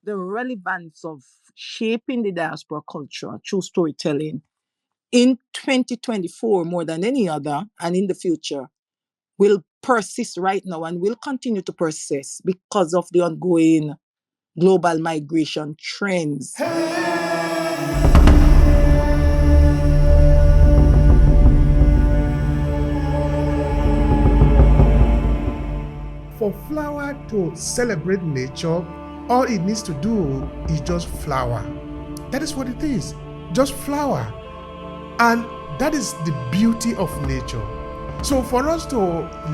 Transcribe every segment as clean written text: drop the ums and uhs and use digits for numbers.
the relevance of shaping the diaspora culture through storytelling in 2024 more than any other and in the future will persist right now and will continue to persist because of the ongoing global migration trends. For flower to celebrate nature, all it needs to do is just flower. That is what it is, just flower. And that is the beauty of nature. So for us to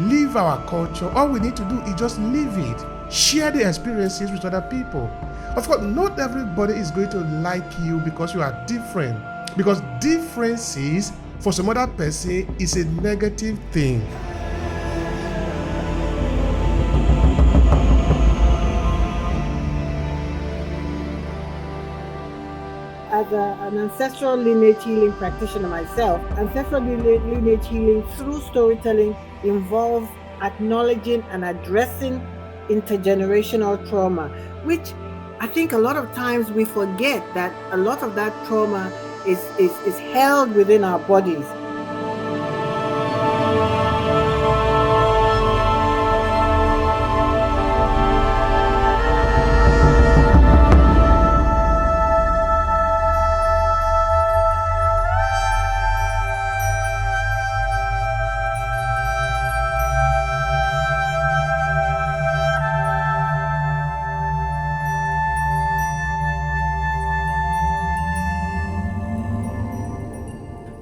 live our culture, all we need to do is just live it. Share the experiences with other people. Of course, not everybody is going to like you because you are different. Because differences for some other person is a negative thing. As an ancestral lineage healing practitioner myself, ancestral lineage healing through storytelling involves acknowledging and addressing intergenerational trauma, which I think a lot of times we forget that a lot of that trauma is held within our bodies.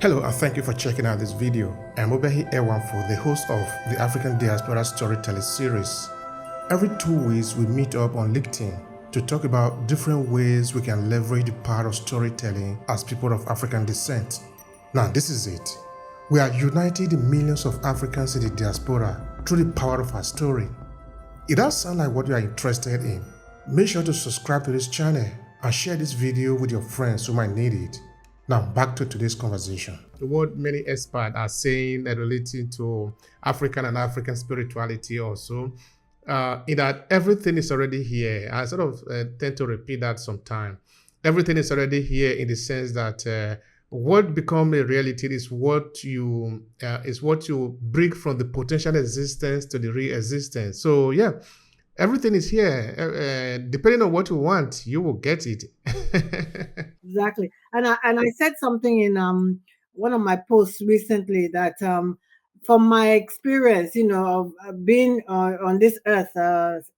Hello and thank you for checking out this video. I'm Obehi Ewanfoh, the host of the African Diaspora Storytelling Series. Every 2 weeks we meet up on LinkedIn to talk about different ways we can leverage the power of storytelling as people of African descent. Now this is it. We are uniting the millions of Africans in the diaspora through the power of our story. It does sound like what you are interested in. Make sure to subscribe to this channel and share this video with your friends who might need it. Now, back to today's conversation. What many experts are saying relating to African and African spirituality also, in that everything is already here. I sort of tend to repeat that sometimes. Everything is already here in the sense that what becomes a reality is what you bring from the potential existence to the real existence. So yeah, everything is here. Depending on what you want, you will get it. Exactly. And I said something in one of my posts recently that from my experience, of being on this earth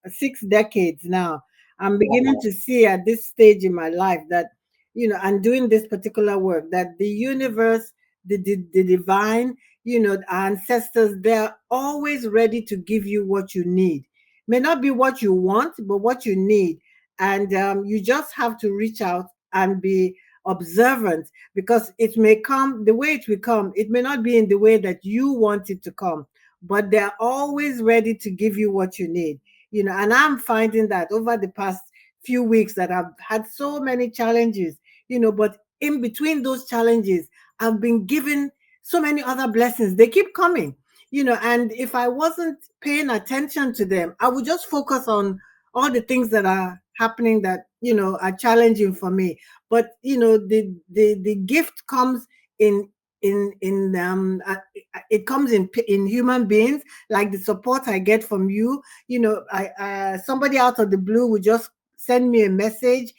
6 decades now, I'm beginning to see at this stage in my life that, and doing this particular work, that the universe, the divine, our ancestors, they're always ready to give you what you need. May not be what you want, but what you need. And you just have to reach out and be observant, because it may come the way it will come. It may not be in the way that you want it to come, but they're always ready to give you what you need. And I'm finding that over the past few weeks that I've had so many challenges, but in between those challenges, I've been given so many other blessings. They keep coming, and if I wasn't paying attention to them, I would just focus on all the things that are happening that are challenging for me. But the gift comes in it comes in human beings, like the support I get from you. I somebody out of the blue would just send me a message,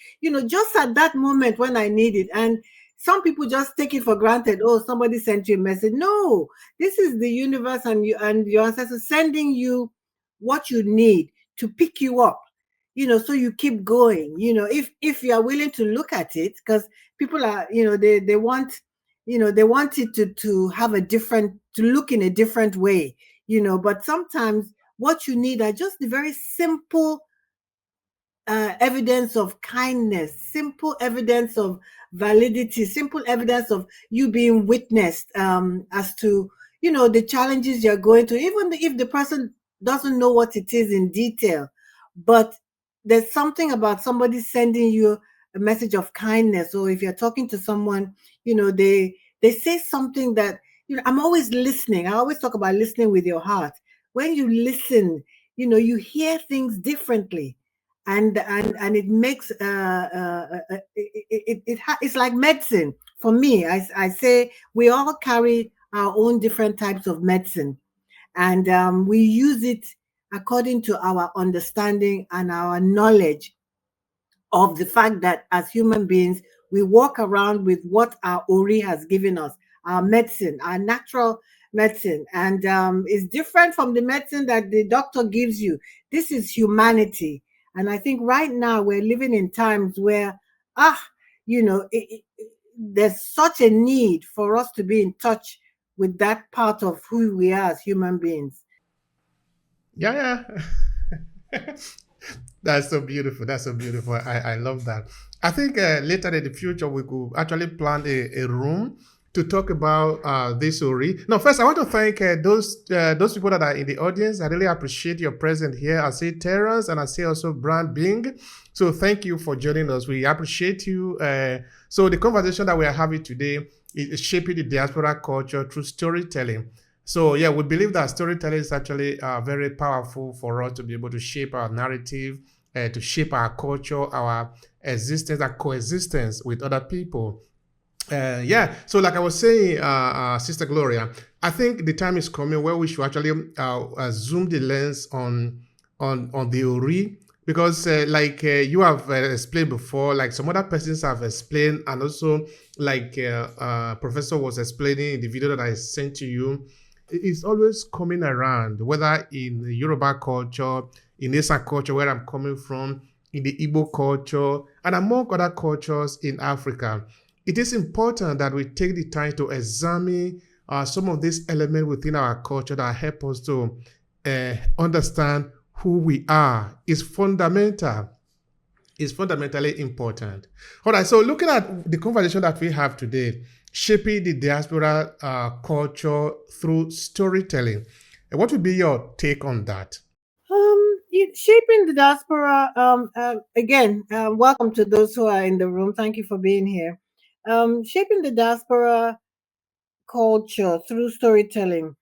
just at that moment when I need it. And some people just take it for granted. Oh, somebody sent you a message. No, this is the universe and you and your ancestors sending you what you need to pick you up, so you keep going, if you are willing to look at it, because people are, they want, they want it to have a different, to look in a different way, but sometimes what you need are just the very simple evidence of kindness, simple evidence of validity, simple evidence of you being witnessed, as to, the challenges you're going to, even if the person doesn't know what it is in detail. But there's something about somebody sending you a message of kindness, or if you're talking to someone, they say something that, I'm always listening. I always talk about listening with your heart. When you listen, you hear things differently. and it makes it's like medicine for me. I say we all carry our own different types of medicine, and we use it according to our understanding and our knowledge of the fact that as human beings, we walk around with what our Ori has given us, our medicine, our natural medicine. And it's different from the medicine that the doctor gives you. This is humanity. And I think right now we're living in times where, ah, there's such a need for us to be in touch with that part of who we are as human beings. Yeah, yeah. That's so beautiful. That's so beautiful. I love that. I think later in the future we could actually plan a room to talk about this story. No, first I want to thank those people that are in the audience. I really appreciate your presence here. I see Terrence and I see also Brand Bing. So thank you for joining us. We appreciate you. So the conversation that we are having today is shaping the diaspora culture through storytelling. So yeah, we believe that storytelling is actually very powerful for us to be able to shape our narrative, to shape our culture, our existence, our coexistence with other people. Yeah, so like I was saying, Sister Gloria, I think the time is coming where we should actually zoom the lens on the Ori, because you have explained before, like some other persons have explained, and also like Professor was explaining in the video that I sent to you. It's always coming around, whether in Yoruba culture, in Esa culture, where I'm coming from, in the Igbo culture, and among other cultures in Africa. It is important that we take the time to examine some of these elements within our culture that help us to understand who we are. It's fundamental. It's fundamentally important. All right, so looking at the conversation that we have today, shaping the diaspora culture through storytelling, what would be your take on that? Shaping the diaspora. Again, welcome to those who are in the room. Thank you for being here. Shaping the diaspora culture through storytelling.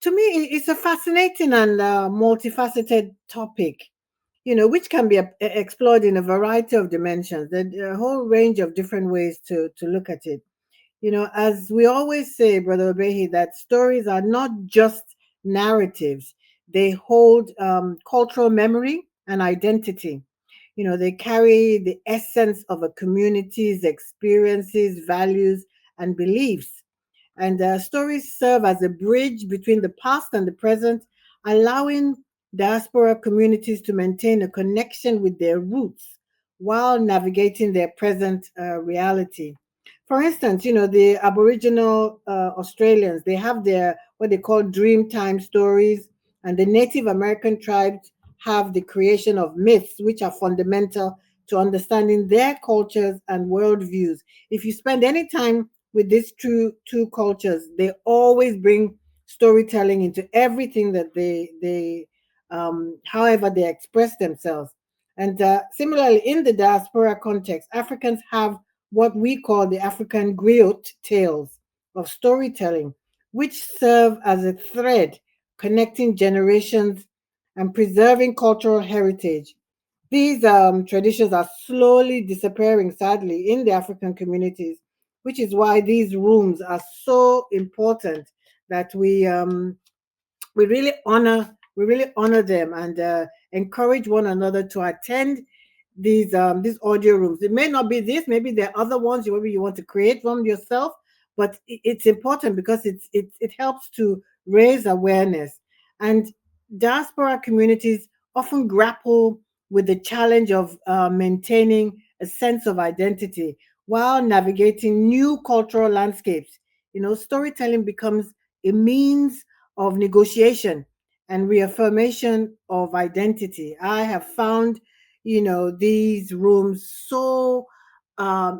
To me, it's a fascinating and multifaceted topic. Which can be explored in a variety of dimensions. There's a whole range of different ways to look at it. As we always say, Brother Obehi, that stories are not just narratives, they hold cultural memory and identity. They carry the essence of a community's experiences, values, and beliefs. And stories serve as a bridge between the past and the present, allowing diaspora communities to maintain a connection with their roots while navigating their present reality. For instance, the Aboriginal Australians, they have their what they call dream time stories, and the Native American tribes have the creation of myths, which are fundamental to understanding their cultures and worldviews. If you spend any time with these two cultures, they always bring storytelling into everything that they however they express themselves. And similarly, in the diaspora context, Africans have what we call the African griot tales of storytelling, which serve as a thread connecting generations and preserving cultural heritage. These traditions are slowly disappearing, sadly, in the African communities, which is why these rooms are so important that we really honor them and encourage one another to attend these audio rooms. It may not be this, maybe there are other ones maybe you want to create one yourself, but it's important because it helps to raise awareness. And diaspora communities often grapple with the challenge of maintaining a sense of identity while navigating new cultural landscapes. Storytelling becomes a means of negotiation and reaffirmation of identity. I have found, these rooms so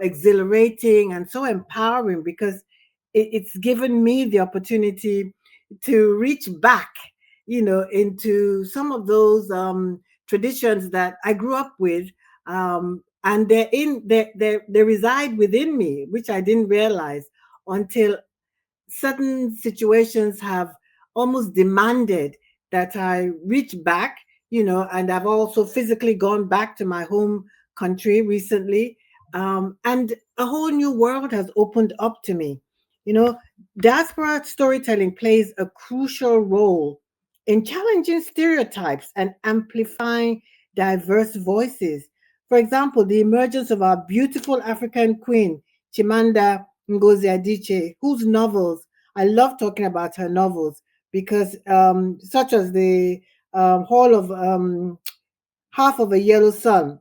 exhilarating and so empowering because it's given me the opportunity to reach back, into some of those traditions that I grew up with. And they reside within me, which I didn't realize until certain situations have almost demanded that I reach back, and I've also physically gone back to my home country recently. And a whole new world has opened up to me. You know, diaspora storytelling plays a crucial role in challenging stereotypes and amplifying diverse voices. For example, the emergence of our beautiful African queen, Chimamanda Ngozi Adichie, whose novels, I love talking about her novels because, such as the Hall of Half of a Yellow Sun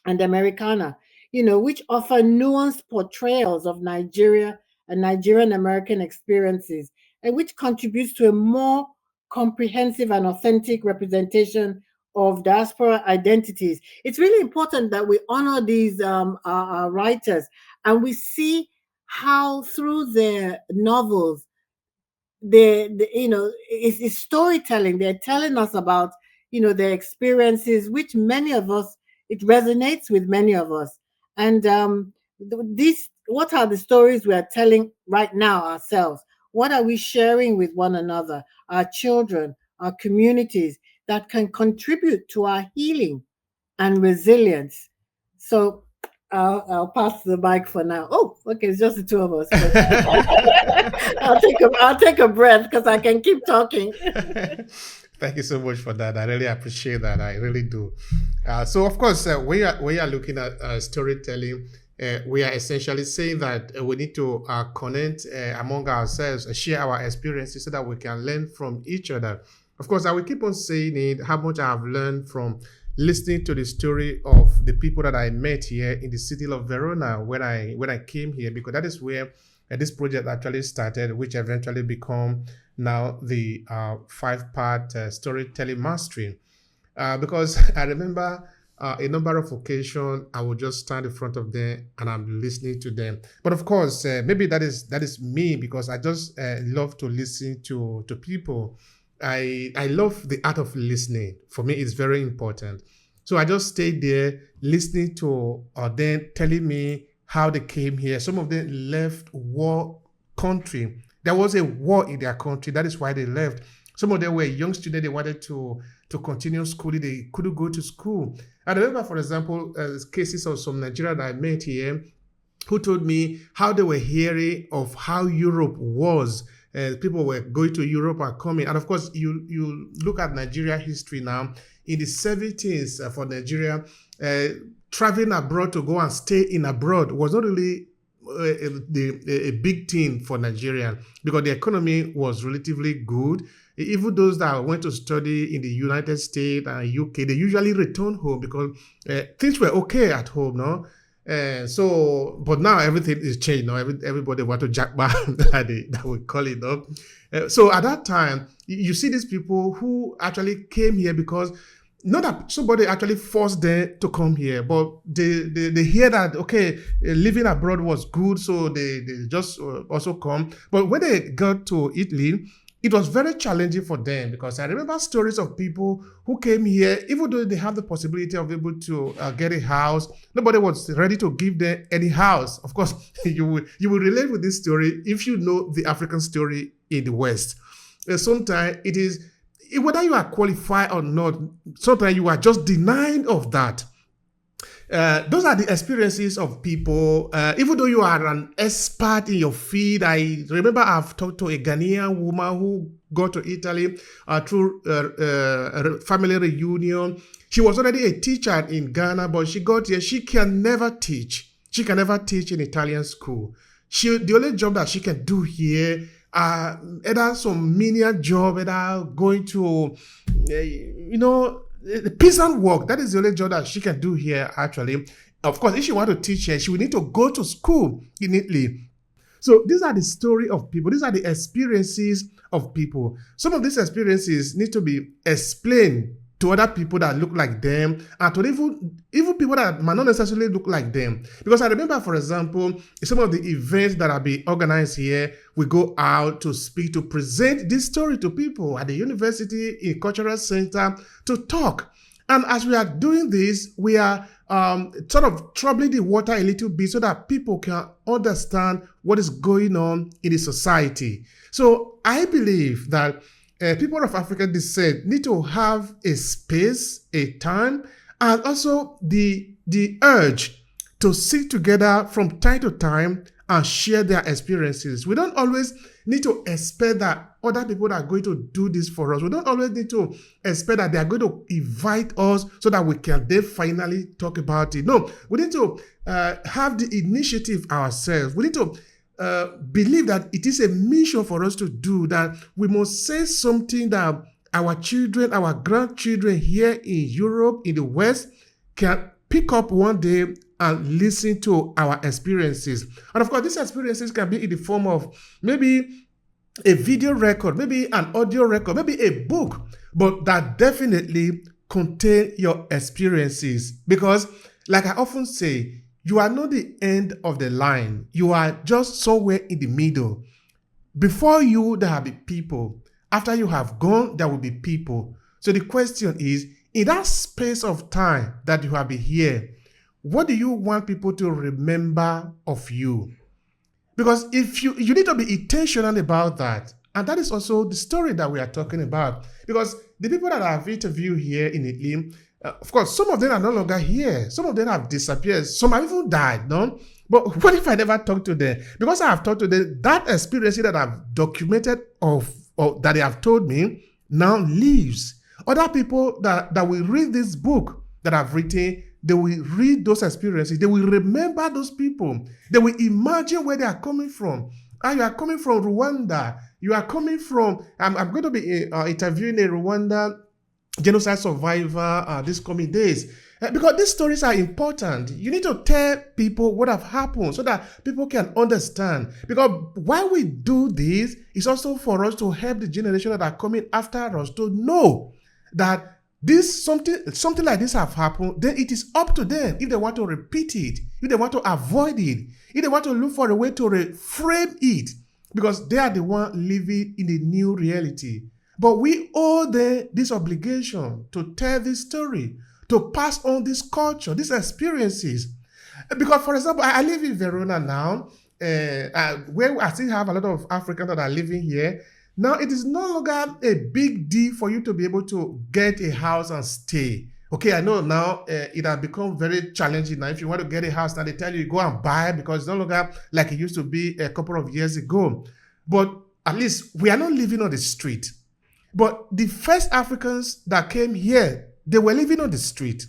and Americana, which offer nuanced portrayals of Nigeria and Nigerian American experiences, and which contributes to a more comprehensive and authentic representation of diaspora identities. It's really important that we honor these writers, and we see how through their novels it's storytelling. They're telling us about their experiences, which many of us, it resonates with many of us. And these what are the stories we are telling right now ourselves? What are we sharing with one another, our children, our communities, that can contribute to our healing and resilience? So I'll pass the mic for now. Oh, okay, it's just the two of us. I'll take a breath because I can keep talking. Thank you so much for that. I really appreciate that. I really do. So, of course, we are looking at storytelling. We are essentially saying that we need to connect among ourselves, share our experiences so that we can learn from each other. Of course, I will keep on saying it, how much I have learned from listening to the story of the people that I met here in the city of Verona when I came here, because that is where this project actually started, which eventually become now the 5-part storytelling mastery. Because I remember a number of occasions I would just stand in front of them and I'm listening to them. But of course, maybe that is me, because I just love to listen to people. I love the art of listening. For me, it's very important. So I just stayed there listening to them telling me how they came here. Some of them left war country. There was a war in their country. That is why they left. Some of them were young students. They wanted to continue schooling. They couldn't go to school. I remember, for example, cases of some Nigerians that I met here who told me how they were hearing of how Europe was. People were going to Europe and coming. And of course, you look at Nigeria history now. In the 70s for Nigeria, traveling abroad to go and stay in abroad was not really a big thing for Nigeria, because the economy was relatively good. Even those that went to study in the United States and UK, they usually return home because things were okay at home, no? But now everything is changed. Now everybody want to jack back that we call it, no? So at that time, you see these people who actually came here because not that somebody actually forced them to come here, but they hear that, okay, living abroad was good, so they just also come. But when they got to Italy, it was very challenging for them, because I remember stories of people who came here, even though they have the possibility of able to get a house, nobody was ready to give them any house. Of course, you will relate with this story if you know the African story in the West. Sometimes it is, whether you are qualified or not, sometimes you are just denied of that. Those are the experiences of people. Even though you are an expert in your field, I remember I've talked to a Ghanaian woman who got to Italy through a family reunion. She was already a teacher in Ghana, but she got here. She can never teach. She can never teach in Italian school. The only job that she can do here, either some menial job, either going to, peasant work. That is the only job that she can do here, actually. Of course, if she wants to teach here, she will need to go to school in Italy. So these are the story of people. These are the experiences of people. Some of these experiences need to be explained to other people that look like them, and to even people that might not necessarily look like them. Because I remember, for example, in some of the events that are being organized here, we go out to speak, to present this story to people at the university, in cultural center, to talk. And as we are doing this, we are sort of troubling the water a little bit so that people can understand what is going on in the society. So I believe that people of African descent need to have a space, a time, and also the urge to sit together from time to time and share their experiences. We don't always need to expect that other people are going to do this for us. We don't always need to expect that they are going to invite us so that we can then finally talk about it. No, we need to have the initiative ourselves. We need to believe that it is a mission for us to do, that we must say something that our children, our grandchildren here in Europe, in the West, can pick up one day and listen to our experiences. And of course, these experiences can be in the form of maybe a video record, maybe an audio record, maybe a book, but that definitely contain your experiences. Because, like I often say, you are not the end of the line. You are just somewhere in the middle. Before you, there will be people. After you have gone, there will be people. So the question is, in that space of time that you have been here, what do you want people to remember of you? Because if you need to be intentional about that. And that is also the story that we are talking about. Because the people that I've interviewed here in Italy, of course, some of them are no longer here. Some of them have disappeared. Some have even died, no? But what if I never talk to them? Because I have talked to them, that experience that I've documented or that they have told me now lives. Other people that will read this book that I've written, they will read those experiences. They will remember those people. They will imagine where they are coming from. You are coming from Rwanda. You are coming from, I'm going to be interviewing a Rwanda genocide survivor these coming days. Because these stories are important. You need to tell people what have happened so that people can understand. Because why we do this is also for us to help the generation that are coming after us to know that this something like this have happened. Then it is up to them if they want to repeat it, if they want to avoid it, if they want to look for a way to reframe it, because they are the one living in the new reality. But we owe them this obligation to tell this story, to pass on this culture, these experiences. Because, for example, I live in Verona now, where I still have a lot of Africans that are living here. Now, it is no longer a big deal for you to be able to get a house and stay. Okay, I know now it has become very challenging. Now, if you want to get a house, now they tell you go and buy because it's no longer like it used to be a couple of years ago. But at least we are not living on the street. But the first Africans that came here, they were living on the street,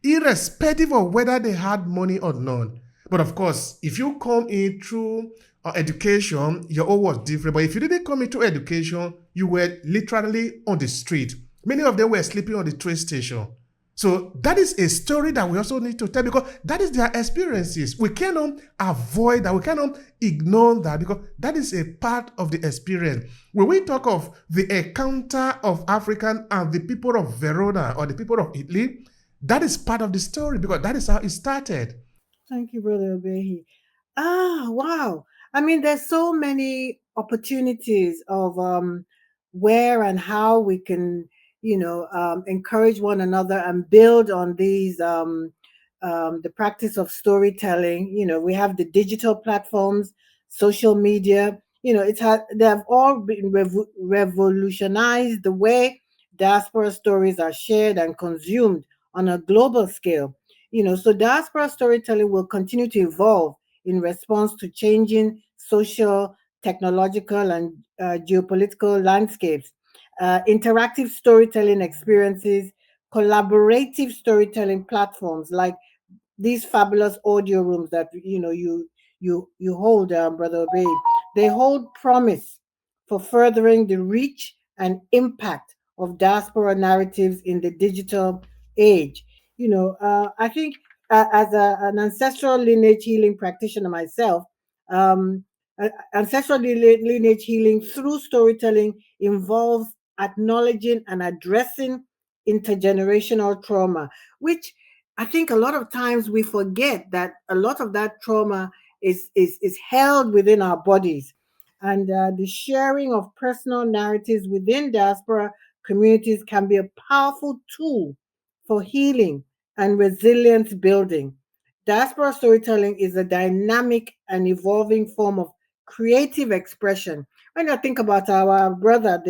irrespective of whether they had money or not. But of course, if you come in through education, your own was different. But if you didn't come into education, you were literally on the street. Many of them were sleeping on the train station. So that is a story that we also need to tell because that is their experiences. We cannot avoid that. We cannot ignore that because that is a part of the experience. When we talk of the encounter of African and the people of Verona or the people of Italy, that is part of the story because that is how it started. Thank you, Brother Obehi. Wow. I mean, there's so many opportunities of where and how we can, encourage one another and build on these, the practice of storytelling. We have the digital platforms, social media. They have all been revolutionized the way diaspora stories are shared and consumed on a global scale. So diaspora storytelling will continue to evolve in response to changing social, technological, and geopolitical landscapes. Interactive storytelling experiences, collaborative storytelling platforms like these fabulous audio rooms that you hold, Brother Obey. They hold promise for furthering the reach and impact of diaspora narratives in the digital age. I think an ancestral lineage healing practitioner myself, ancestral lineage healing through storytelling involves acknowledging and addressing intergenerational trauma, which I think a lot of times we forget that a lot of that trauma is held within our bodies. And the sharing of personal narratives within diaspora communities can be a powerful tool for healing and resilience building. Diaspora storytelling is a dynamic and evolving form of creative expression. When I think about our brother,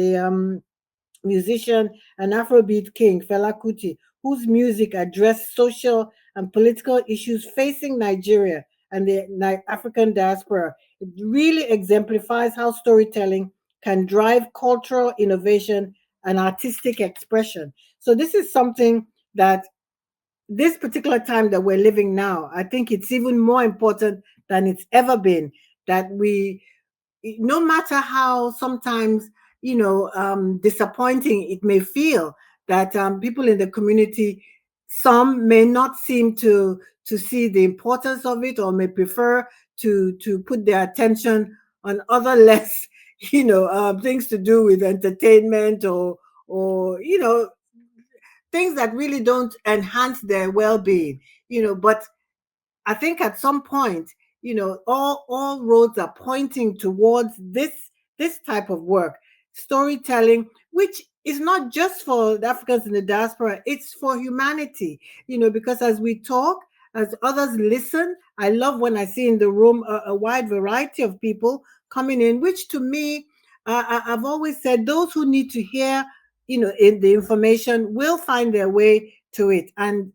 musician and Afrobeat king Fela Kuti, whose music addressed social and political issues facing Nigeria and the African diaspora. It really exemplifies how storytelling can drive cultural innovation and artistic expression. So this is something that this particular time that we're living now, I think it's even more important than it's ever been, that we, no matter how sometimes, disappointing it may feel, that people in the community, some may not seem to see the importance of it, or may prefer to put their attention on other less things to do with entertainment, or things that really don't enhance their well-being. But I think at some point, all roads are pointing towards this type of work, storytelling, which is not just for the Africans in the diaspora, it's for humanity, because as we talk, as others listen, I love when I see in the room a wide variety of people coming in, which to me, I've always said, those who need to hear, the information will find their way to it. And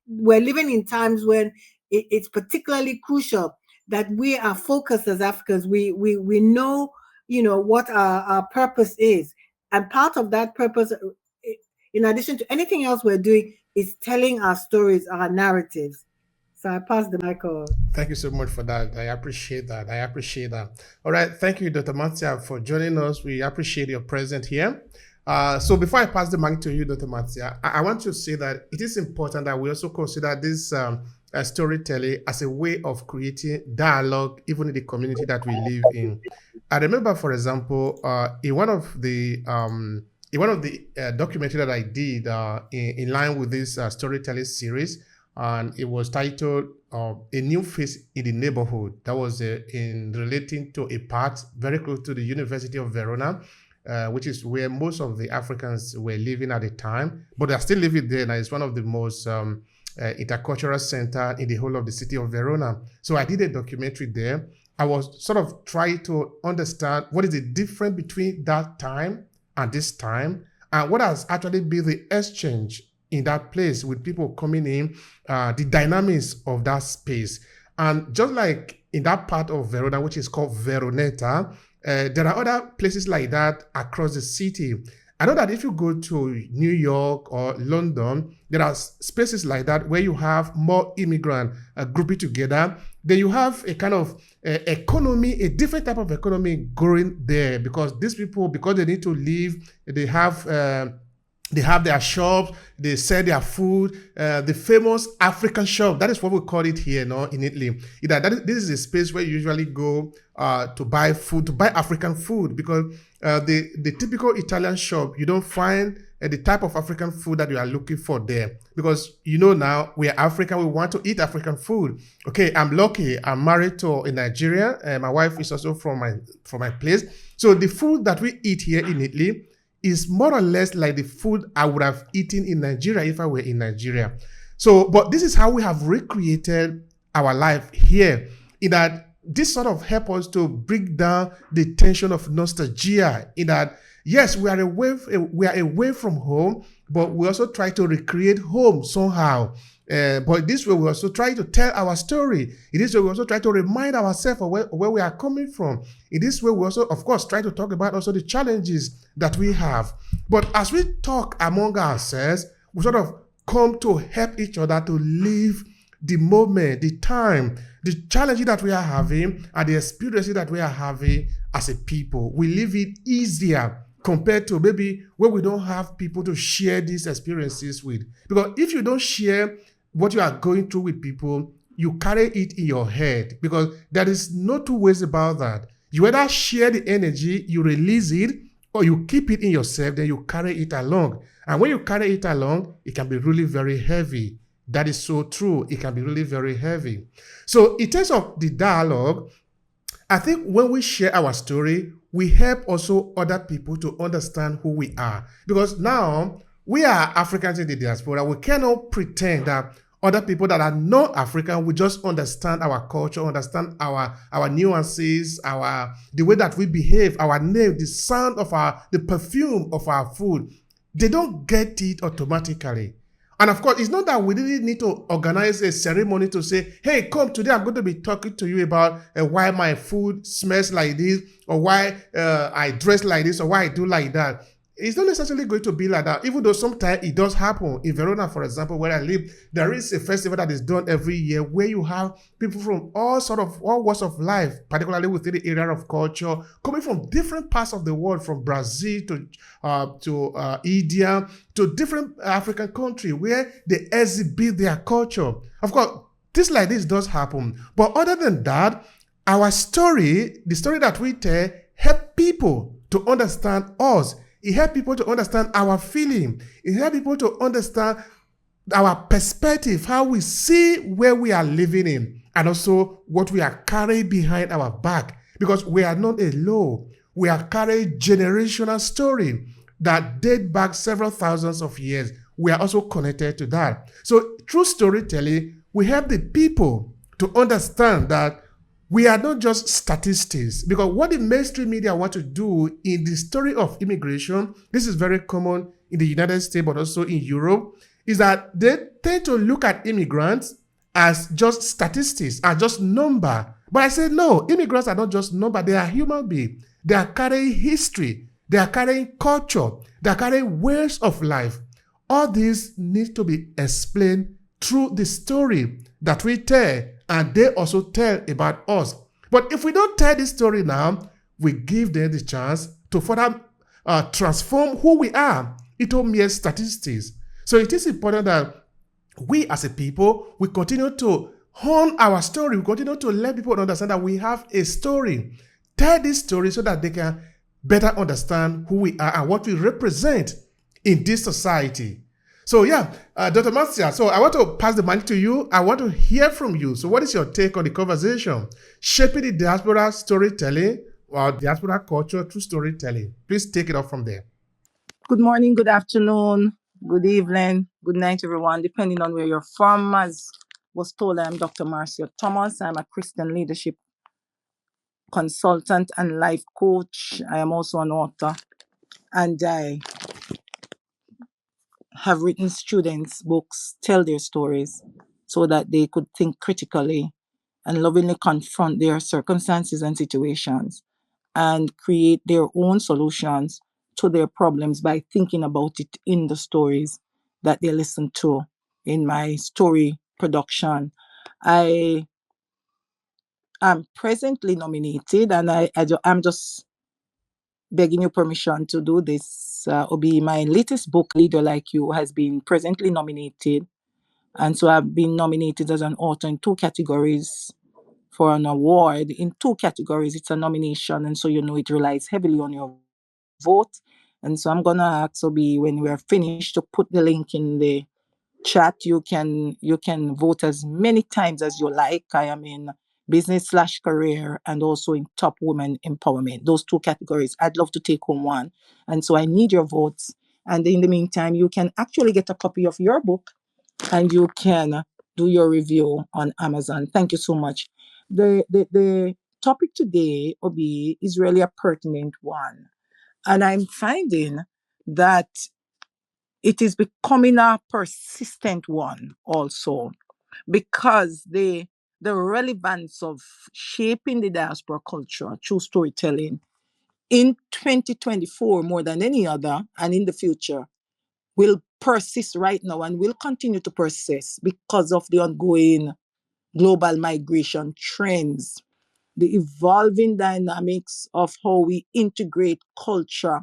we're living in times when it's particularly crucial that we are focused as Africans. We know, what our purpose is. And part of that purpose, in addition to anything else we're doing, is telling our stories, our narratives. So I pass the mic on. Thank you so much for that. I appreciate that. I appreciate that. All right. Thank you, Dr. Matia, for joining us. We appreciate your presence here. So before I pass the mic to you, Dr. Matia, I want to say that it is important that we also consider this storytelling as a way of creating dialogue, even in the community that we live in. I remember, for example, in one of the documentary that I did in line with this storytelling series, and it was titled A New Face in the Neighborhood. That was in relating to a part very close to the University of Verona, which is where most of the Africans were living at the time, but they're still living there. Now it's one of the most intercultural center in the whole of the city of Verona. So I did a documentary there. I was sort of trying to understand what is the difference between that time and this time, and what has actually been the exchange in that place with people coming in, the dynamics of that space. And just like in that part of Verona, which is called Veronetta, there are other places like that across the city. I know that if you go to New York or London, there are spaces like that where you have more immigrant grouping together. Then you have a kind of economy, a different type of economy growing there, because these people, because they need to live, they have their shops, they sell their food, the famous African shop. That is what we call it here, in Italy. This is a space where you usually go to buy food, to buy African food, because the typical Italian shop, you don't find the type of African food that you are looking for there. Because now we are African, we want to eat African food. Okay, I'm lucky, I'm married to a Nigerian, and my wife is also from my place. So the food that we eat here in Italy is more or less like the food I would have eaten in Nigeria if I were in Nigeria. So, but this is how we have recreated our life here, in that this sort of help us to break down the tension of nostalgia, in that, yes, we are away from home, but we also try to recreate home somehow. But this way, we also try to tell our story. In this way, we also try to remind ourselves of where we are coming from. In this way, we also, of course, try to talk about also the challenges that we have. But as we talk among ourselves, we sort of come to help each other to live the moment, the time, the challenges that we are having, and the experiences that we are having as a people. We live it easier compared to maybe where we don't have people to share these experiences with. Because if you don't share what you are going through with people, you carry it in your head, because there is no two ways about that. You either share the energy, you release it, or you keep it in yourself, then you carry it along. And when you carry it along, it can be really very heavy. That is so true. It can be really very heavy. So in terms of the dialogue, I think when we share our story, we help also other people to understand who we are. Because now we are Africans in the diaspora. We cannot pretend that Other people that are not African will just understand our culture, understand our nuances, the way that we behave, our name, the sound of the perfume of our food. They don't get it automatically. And of course, it's not that we really need to organize a ceremony to say, hey, come today, I'm going to be talking to you about why my food smells like this, or why I dress like this, or why I do like that. It's not necessarily going to be like that, even though sometimes it does happen. In Verona, for example, where I live, there is a festival that is done every year where you have people from all walks of life, particularly within the area of culture, coming from different parts of the world, from Brazil to India, to different African countries where they exhibit their culture. Of course, things like this does happen. But other than that, our story, the story that we tell, help people to understand us. It helps people to understand our feeling. It helps people to understand our perspective, how we see where we are living in, and also what we are carrying behind our back. Because we are not alone. We are carrying generational story that date back several thousands of years. We are also connected to that. So through storytelling, we help the people to understand that we are not just statistics, because what the mainstream media want to do in the story of immigration, this is very common in the United States, but also in Europe, is that they tend to look at immigrants as just statistics, as just number. But I say, no, immigrants are not just number, they are human beings. They are carrying history, they are carrying culture, they are carrying ways of life. All this needs to be explained through the story that we tell, and they also tell about us. But if we don't tell this story now, we give them the chance to further transform who we are into mere statistics. So it is important that we as a people, we continue to hone our story. We continue to let people understand that we have a story. Tell this story so that they can better understand who we are and what we represent in this society. So yeah, Dr. Marcia, so I want to pass the mic to you. I want to hear from you. So what is your take on the conversation? Shaping the diaspora storytelling or diaspora culture through storytelling. Please take it up from there. Good morning, good afternoon, good evening, good night, everyone, depending on where you're from. As was told, I'm Dr. Marcia Thomas. I'm a Christian leadership consultant and life coach. I am also an author, and I have written students' books, tell their stories so that they could think critically and lovingly confront their circumstances and situations and create their own solutions to their problems by thinking about it in the stories that they listen to in my story production. I am presently nominated, and I'm just begging your permission to do this. Obi, my latest book, Leader Like You, has been presently nominated. And so I've been nominated as an author in two categories for an award. In two categories, it's a nomination. And so, it relies heavily on your vote. And so I'm going to ask Obi, when we're finished, to put the link in the chat. You can vote as many times as you like. I am in business/career and also in top women empowerment. Those two categories. I'd love to take home one. And so I need your votes. And in the meantime, you can actually get a copy of your book and you can do your review on Amazon. Thank you so much. The topic today, Obi, is really a pertinent one. And I'm finding that it is becoming a persistent one also, because the relevance of shaping the diaspora culture through storytelling in 2024 more than any other and in the future will persist right now and will continue to persist because of the ongoing global migration trends, the evolving dynamics of how we integrate culture,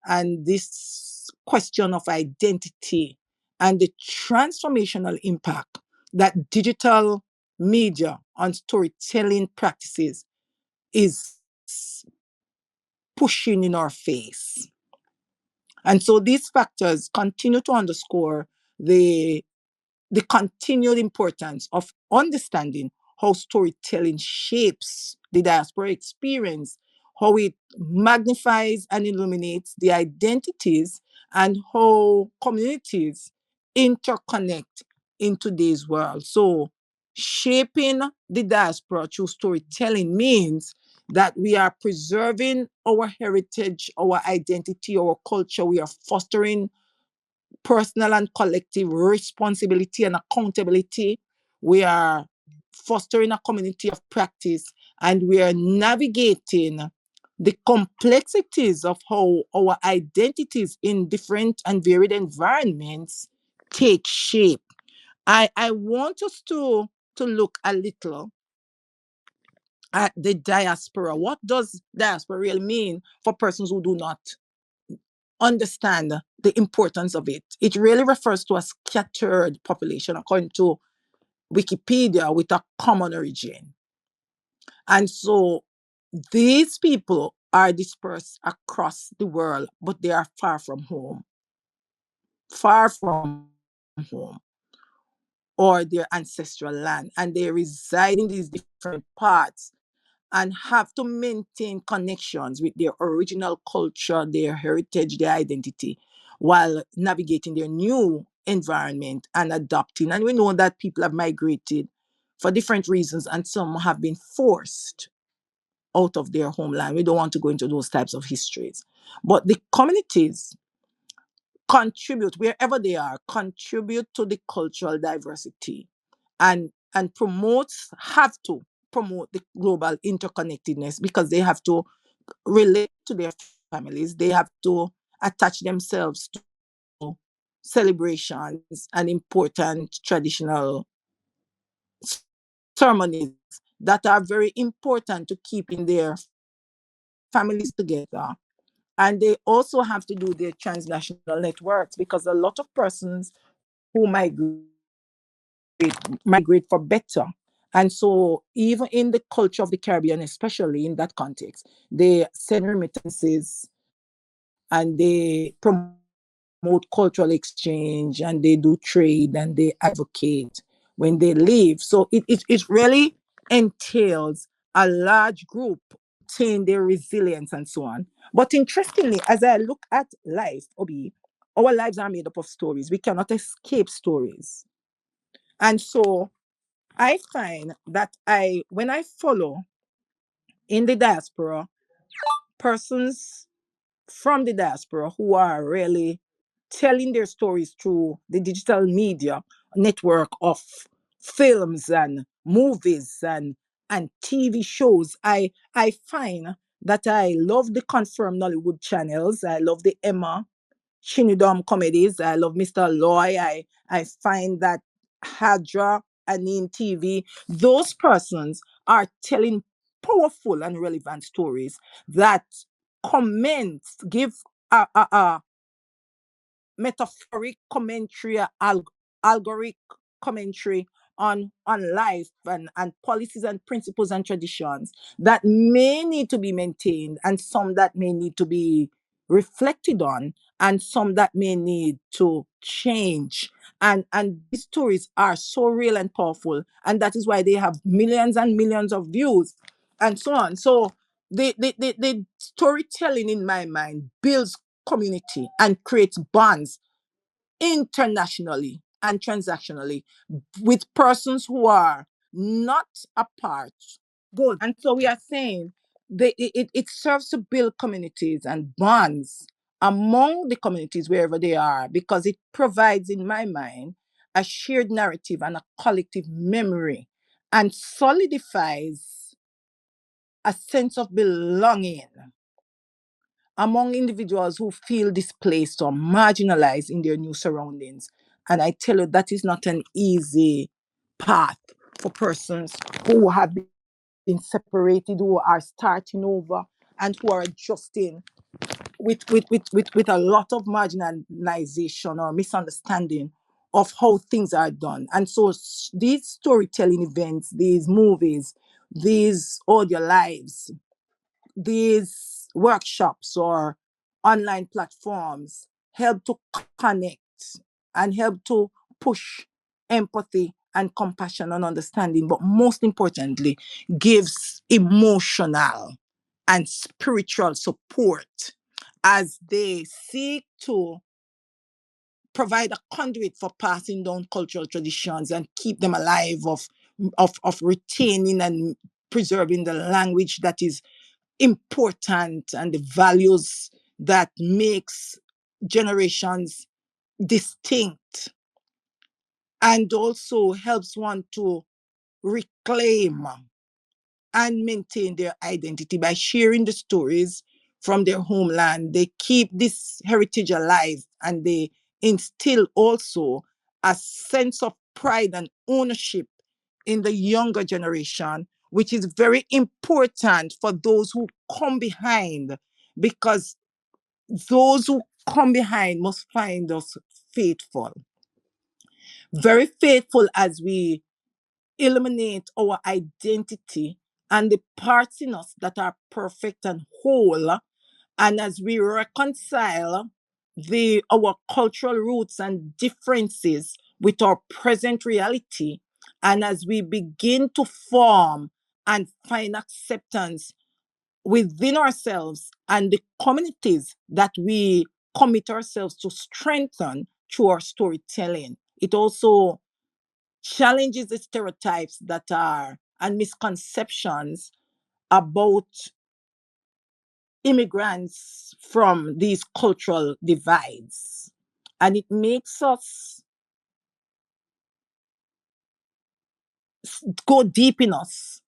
and this question of identity and the transformational impact that digital media on storytelling practices is pushing in our face. And so these factors continue to underscore the the continued importance of understanding how storytelling shapes the diaspora experience, how it magnifies and illuminates the identities, and how communities interconnect in today's world. So shaping the diaspora through storytelling means that we are preserving our heritage, our identity, our culture. We are fostering personal and collective responsibility and accountability. We are fostering a community of practice, and we are navigating the complexities of how our identities in different and varied environments take shape. I want us to look a little at the diaspora. What does diaspora really mean for persons who do not understand the importance of it? It really refers to a scattered population, according to Wikipedia, with a common origin. And so these people are dispersed across the world, but they are far from home or their ancestral land. And they reside in these different parts and have to maintain connections with their original culture, their heritage, their identity, while navigating their new environment and adapting. And we know that people have migrated for different reasons, and some have been forced out of their homeland. We don't want to go into those types of histories. But the communities contribute, wherever they are, contribute to the cultural diversity, and have to promote the global interconnectedness, because they have to relate to their families. They have to attach themselves to celebrations and important traditional ceremonies that are very important to keeping their families together. And they also have to do their transnational networks, because a lot of persons who migrate for better. And so, even in the culture of the Caribbean, especially in that context, they send remittances and they promote cultural exchange and they do trade and they advocate when they leave. So, it really entails a large group maintain their resilience and so on. But interestingly, as I look at life, Obi, our lives are made up of stories. We cannot escape stories. And so I find that when I follow in the diaspora persons from the diaspora who are really telling their stories through the digital media network of films and movies and TV shows, I find that I love the confirmed Nollywood channels. I love the Emma Chinudom comedies. I love Mr. Loy. I find that Hadra, Anim TV, those persons are telling powerful and relevant stories that give a metaphoric commentary, algorithmic commentary on life and policies and principles and traditions that may need to be maintained, and some that may need to be reflected on, and some that may need to change. And these stories are so real and powerful, and that is why they have millions and millions of views and so on. So the storytelling, in my mind, builds community and creates bonds internationally and transactionally with persons who are not apart. Good. And so we are saying it serves to build communities and bonds among the communities wherever they are, because it provides, in my mind, a shared narrative and a collective memory, and solidifies a sense of belonging among individuals who feel displaced or marginalized in their new surroundings. And I tell you, that is not an easy path for persons who have been separated, who are starting over, and who are adjusting with a lot of marginalization or misunderstanding of how things are done. And so these storytelling events, these movies, these audio lives, these workshops or online platforms help to connect and help to push empathy and compassion and understanding, but most importantly, gives emotional and spiritual support as they seek to provide a conduit for passing down cultural traditions and keep them alive of retaining and preserving the language that is important and the values that makes generations distinct, and also helps one to reclaim and maintain their identity by sharing the stories from their homeland. They keep this heritage alive, and they instill also a sense of pride and ownership in the younger generation, which is very important for those who come behind, because those who come behind must find us faithful. Very faithful as we eliminate our identity and the parts in us that are perfect and whole, and as we reconcile our cultural roots and differences with our present reality, and as we begin to form and find acceptance within ourselves and the communities that we commit ourselves to strengthen through our storytelling. It also challenges the stereotypes that are and misconceptions about immigrants from these cultural divides. And it makes us go deep in us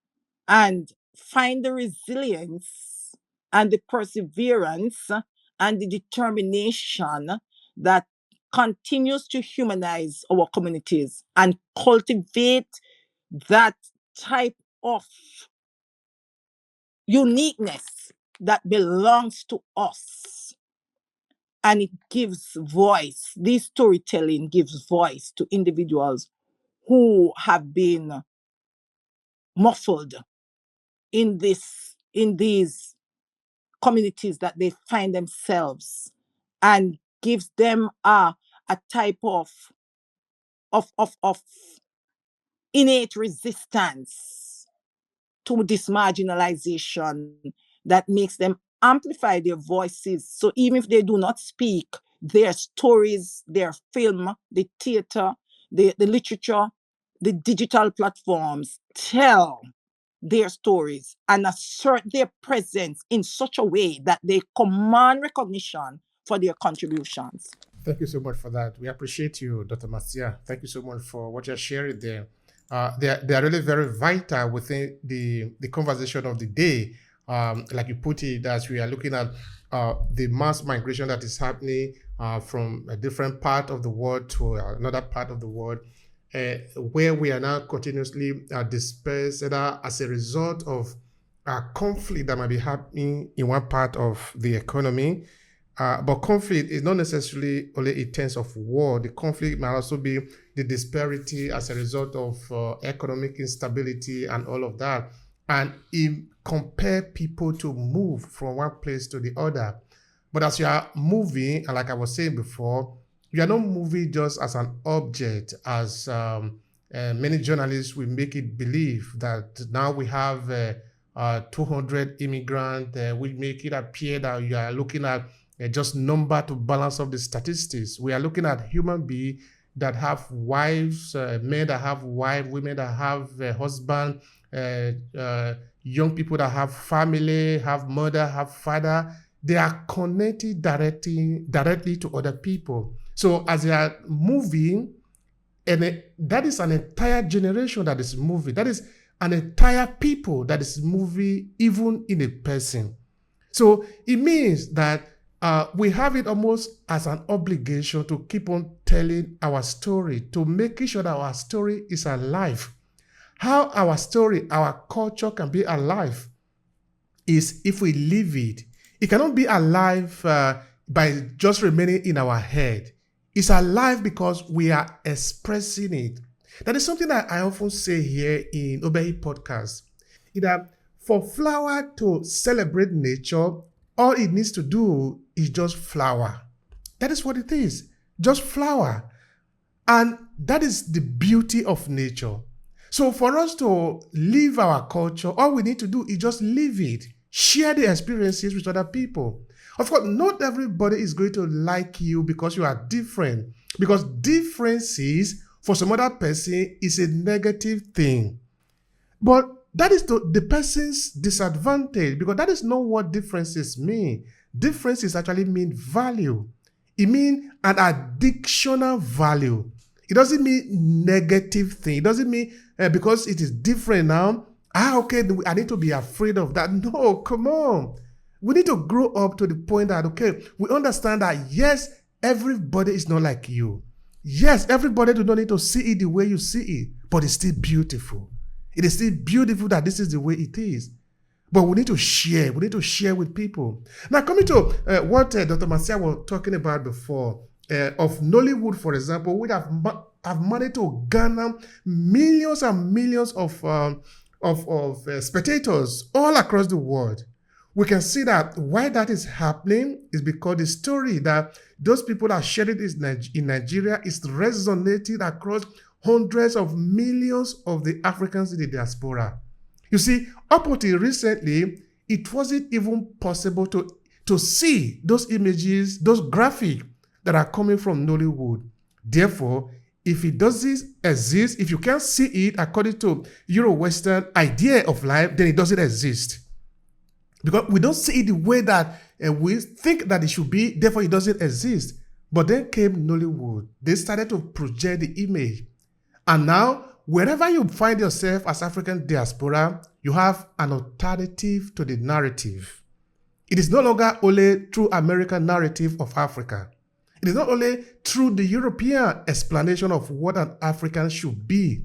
and find the resilience and the perseverance and the determination that continues to humanize our communities and cultivate that type of uniqueness that belongs to us. And it gives voice, this storytelling gives voice to individuals who have been muffled in these communities that they find themselves, and gives them a type of innate resistance to this marginalization that makes them amplify their voices. So even if they do not speak, their stories, their film, the theater, the literature, the digital platforms tell their stories and assert their presence in such a way that they command recognition for their contributions. Thank you so much for that. We appreciate you, Dr. Marcia. Thank you so much for what you're sharing there. They are really very vital within the conversation of the day. Like you put it, as we are looking at the mass migration that is happening from a different part of the world to another part of the world, where we are now continuously dispersed, either as a result of conflict that might be happening in one part of the economy. But conflict is not necessarily only in terms of war. The conflict might also be the disparity as a result of economic instability and all of that. And it compel people to move from one place to the other. But as you are moving, and like I was saying before, you are not moving just as an object, as many journalists will make it believe that now we have 200 immigrants. We make it appear that you are looking at just number to balance of the statistics. We are looking at human beings that have wives, men that have wives, women that have husband, young people that have family, have mother, have father. They are connected directly to other people. So as they are moving, and that is an entire generation that is moving. That is an entire people that is moving, even in a person. So it means that we have it almost as an obligation to keep on telling our story, to make sure that our story is alive. How our story, our culture can be alive is if we live it. It cannot be alive by just remaining in our head. It's alive because we are expressing it. That is something that I often say here in Obehi podcast. That for flower to celebrate nature, all it needs to do is just flower. That is what it is. Just flower. And that is the beauty of nature. So for us to live our culture, all we need to do is just live it. Share the experiences with other people. Of course, not everybody is going to like you because you are different. Because differences for some other person is a negative thing. But that is the person's disadvantage, because that is not what differences mean. Differences actually mean value. It means an additional value. It doesn't mean negative thing. It doesn't mean because it is different now, okay, I need to be afraid of that. No, come on. We need to grow up to the point that, okay, we understand that, yes, everybody is not like you. Yes, everybody do not need to see it the way you see it, but it's still beautiful. It is still beautiful that this is the way it is. But we need to share. We need to share with people. Now, coming to what Dr. Marcia was talking about before, of Nollywood, for example, we have managed to garner millions and millions of spectators all across the world. We can see that why that is happening is because the story that those people are sharing in Nigeria is resonating across hundreds of millions of the Africans in the diaspora. You see, up until recently, it wasn't even possible to see those images, those graphics that are coming from Nollywood. Therefore, if it doesn't exist, if you can't see it according to Euro-Western idea of life, then it doesn't exist. Because we don't see it the way that we think that it should be, therefore it doesn't exist. But then came Nollywood. They started to project the image. And now, wherever you find yourself as African diaspora, you have an alternative to the narrative. It is no longer only through American narrative of Africa. It is not only through the European explanation of what an African should be.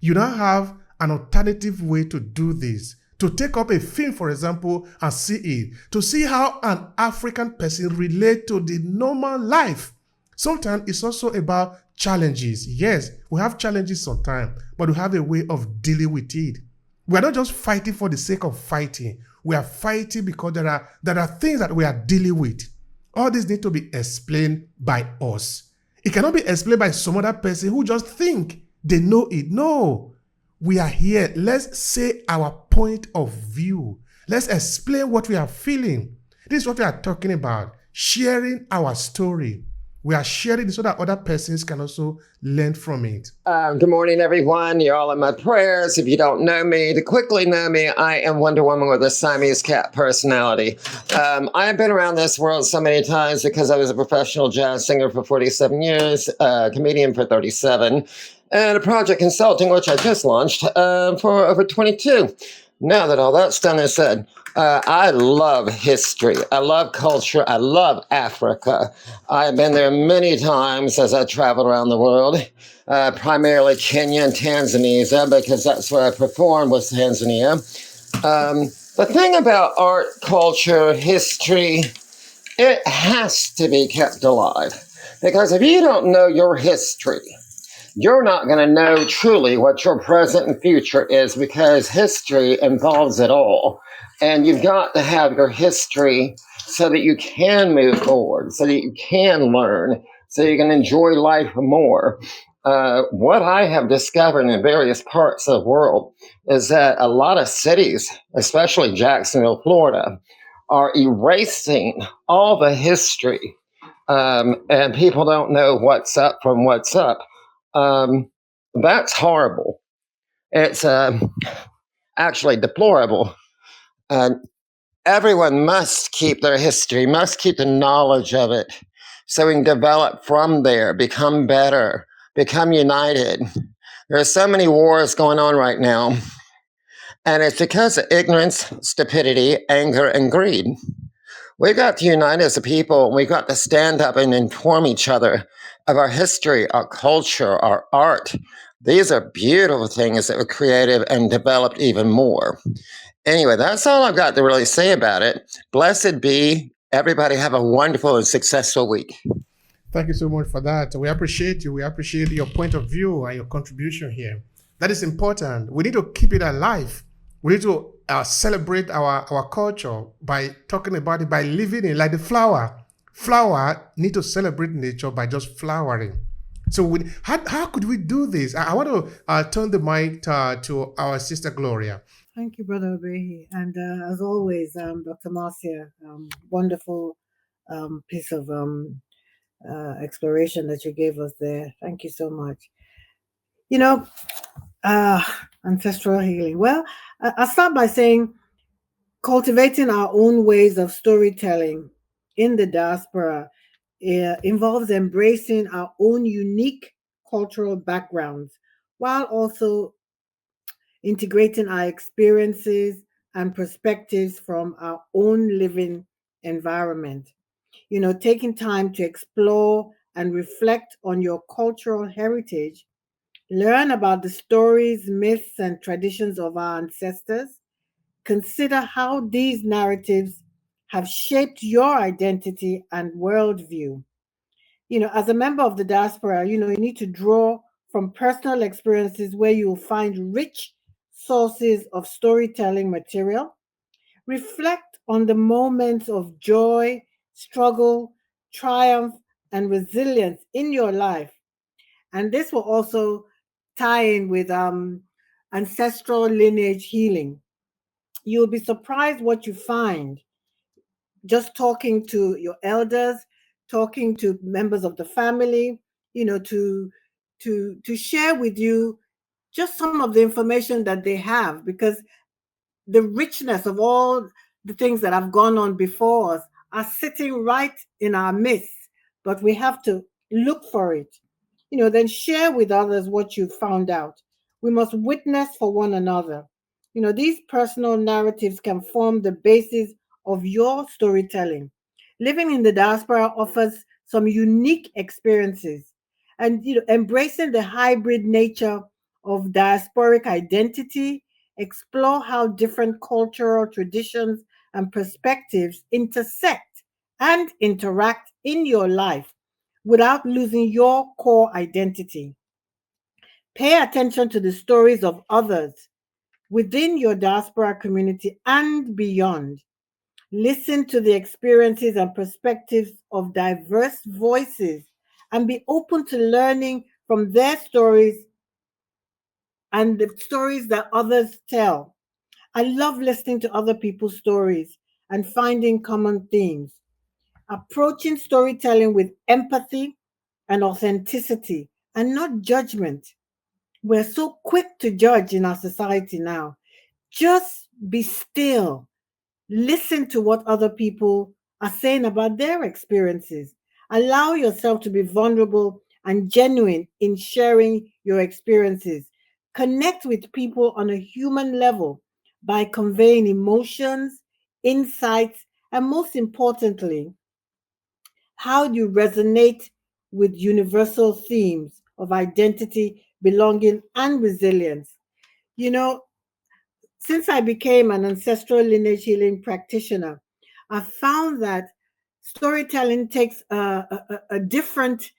You now have an alternative way to do this. To take up a film, for example, and see it. To see how an African person relates to the normal life. Sometimes it's also about challenges. Yes, we have challenges sometimes, but we have a way of dealing with it. We are not just fighting for the sake of fighting. We are fighting because there are things that we are dealing with. All this needs to be explained by us. It cannot be explained by some other person who just think they know it. No, we are here. Let's say our point of view. Let's explain what we are feeling. This is what we are talking about. Sharing our story. We are sharing it so that other persons can also learn from it. Good morning, everyone. You're all in my prayers. If you don't know me, to quickly know me, I am Wonder Woman with a Siamese cat personality. I have been around this world so many times because I was a professional jazz singer for 47 years, comedian for 37, and a project consulting, which I just launched for over 22. Now that all that's done and said, I love history. I love culture. I love Africa. I've been there many times as I traveled around the world, primarily Kenya and Tanzania, because that's where I performed, was Tanzania. The thing about art, culture, history, it has to be kept alive. Because if you don't know your history, you're not going to know truly what your present and future is, because history involves it all. And you've got to have your history so that you can move forward, so that you can learn, so you can enjoy life more. What I have discovered in various parts of the world is that a lot of cities, especially Jacksonville, Florida, are erasing all the history. And people don't know what's up from what's up. That's horrible. It's actually deplorable. Everyone must keep their history, must keep the knowledge of it, so we can develop from there, become better, become united. There are so many wars going on right now, and it's because of ignorance, stupidity, anger, and greed. We've got to unite as a people, and we've got to stand up and inform each other of our history, our culture, our art. These are beautiful things that were created and developed even more. Anyway, that's all I've got to really say about it. Blessed be. Everybody have a wonderful and successful week. Thank you so much for that. We appreciate you. We appreciate your point of view and your contribution here. That is important. We need to keep it alive. We need to celebrate our culture by talking about it, by living it like the flower. Flower need to celebrate nature by just flowering. So how could we do this? I want to turn the mic to our sister Gloria. Thank you, Brother Obehi. And as always, Dr. Marcia, wonderful piece of exploration that you gave us there. Thank you so much. Ancestral healing. Well, I'll start by saying cultivating our own ways of storytelling in the diaspora involves embracing our own unique cultural backgrounds while also integrating our experiences and perspectives from our own living environment. Taking time to explore and reflect on your cultural heritage, learn about the stories, myths, and traditions of our ancestors. Consider how these narratives have shaped your identity and worldview. As a member of the diaspora, you need to draw from personal experiences where you will find rich sources of storytelling material. Reflect on the moments of joy, struggle, triumph, and resilience in your life. And this will also tie in with ancestral lineage healing. You'll be surprised what you find just talking to your elders, talking to members of the family, to share with you just some of the information that they have, because the richness of all the things that have gone on before us are sitting right in our midst, but we have to look for it. Then share with others what you found out. We must witness for one another. These personal narratives can form the basis of your storytelling. Living in the diaspora offers some unique experiences, and embracing the hybrid nature of diasporic identity, explore how different cultural traditions and perspectives intersect and interact in your life without losing your core identity. Pay attention to the stories of others within your diaspora community and beyond. Listen to the experiences and perspectives of diverse voices and be open to learning from their stories and the stories that others tell. I love listening to other people's stories and finding common themes. Approaching storytelling with empathy and authenticity and not judgment. We're so quick to judge in our society now. Just be still. Listen to what other people are saying about their experiences. Allow yourself to be vulnerable and genuine in sharing your experiences. Connect with people on a human level by conveying emotions, insights, and most importantly, how you resonate with universal themes of identity, belonging, and resilience. You know, since I became an ancestral lineage healing practitioner, I found that storytelling takes a different,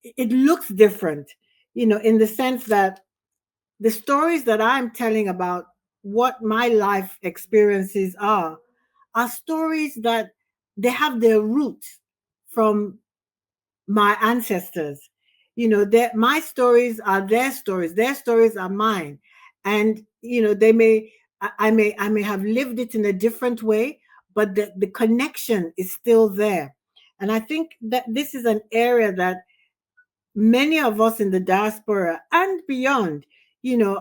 it looks different, in the sense that the stories that I'm telling about what my life experiences are stories that they have their roots from my ancestors. My stories are their stories are mine. And they may I may have lived it in a different way, but the connection is still there. And I think that this is an area that many of us in the diaspora and beyond,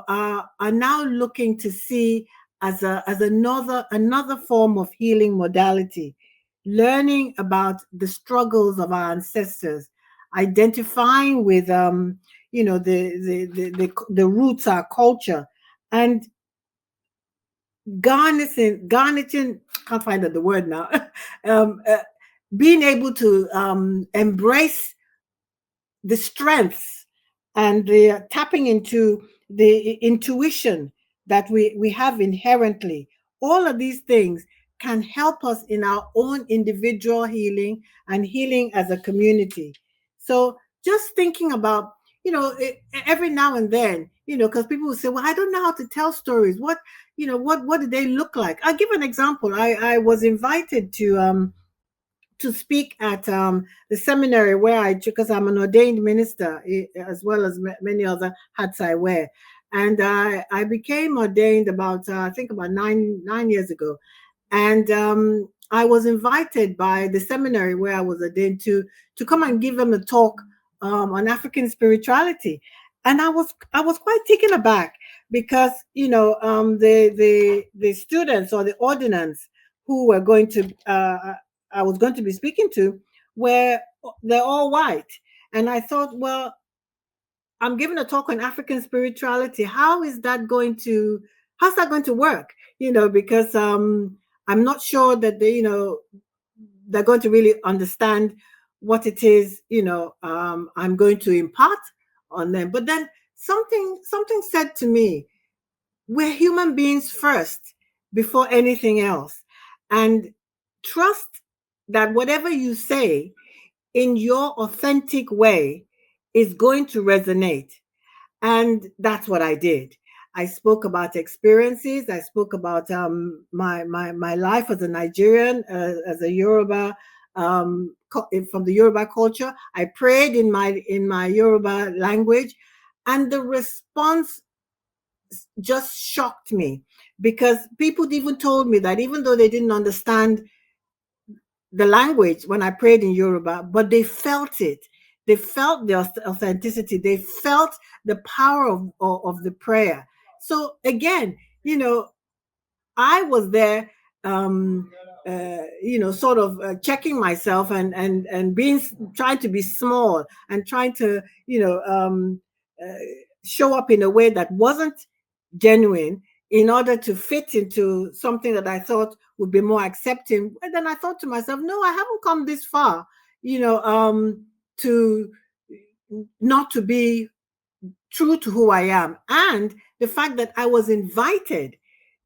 are now looking to see as another form of healing modality, learning about the struggles of our ancestors, identifying with the roots, our culture, and garnishing, can't find the word now, um, uh, being able to embrace the strengths and the tapping into the intuition that we have inherently. All of these things can help us in our own individual healing and healing as a community. So just thinking about, every now and then, because people will say, well, I don't know how to tell stories. What do they look like? I'll give an example. I was invited to speak at the seminary where because I'm an ordained minister, as well as many other hats I wear. And I became ordained about, I think about nine years ago. And I was invited by the seminary where I was ordained to come and give them a talk on African spirituality. And I was quite taken aback because the students or the ordinants who were going to I was going to be speaking to they're all white. And I thought, well, I'm giving a talk on African spirituality. How's that going to work? Because I'm not sure that they're going to really understand what it is, I'm going to impart on them. But then something said to me, we're human beings first before anything else. And trust that whatever you say in your authentic way is going to resonate. And that's what I did. I spoke about experiences. I spoke about my life as a Nigerian, as a Yoruba, from the Yoruba culture. I prayed in my Yoruba language, and the response just shocked me, because people even told me that even though they didn't understand the language when I prayed in Yoruba, but they felt it. They felt the authenticity. They felt the power of the prayer. So again, I was there, sort of checking myself and trying to be small and trying to, show up in a way that wasn't genuine in order to fit into something that I thought would be more accepting. And then I thought to myself, no, I haven't come this far, to not to be true to who I am. And the fact that I was invited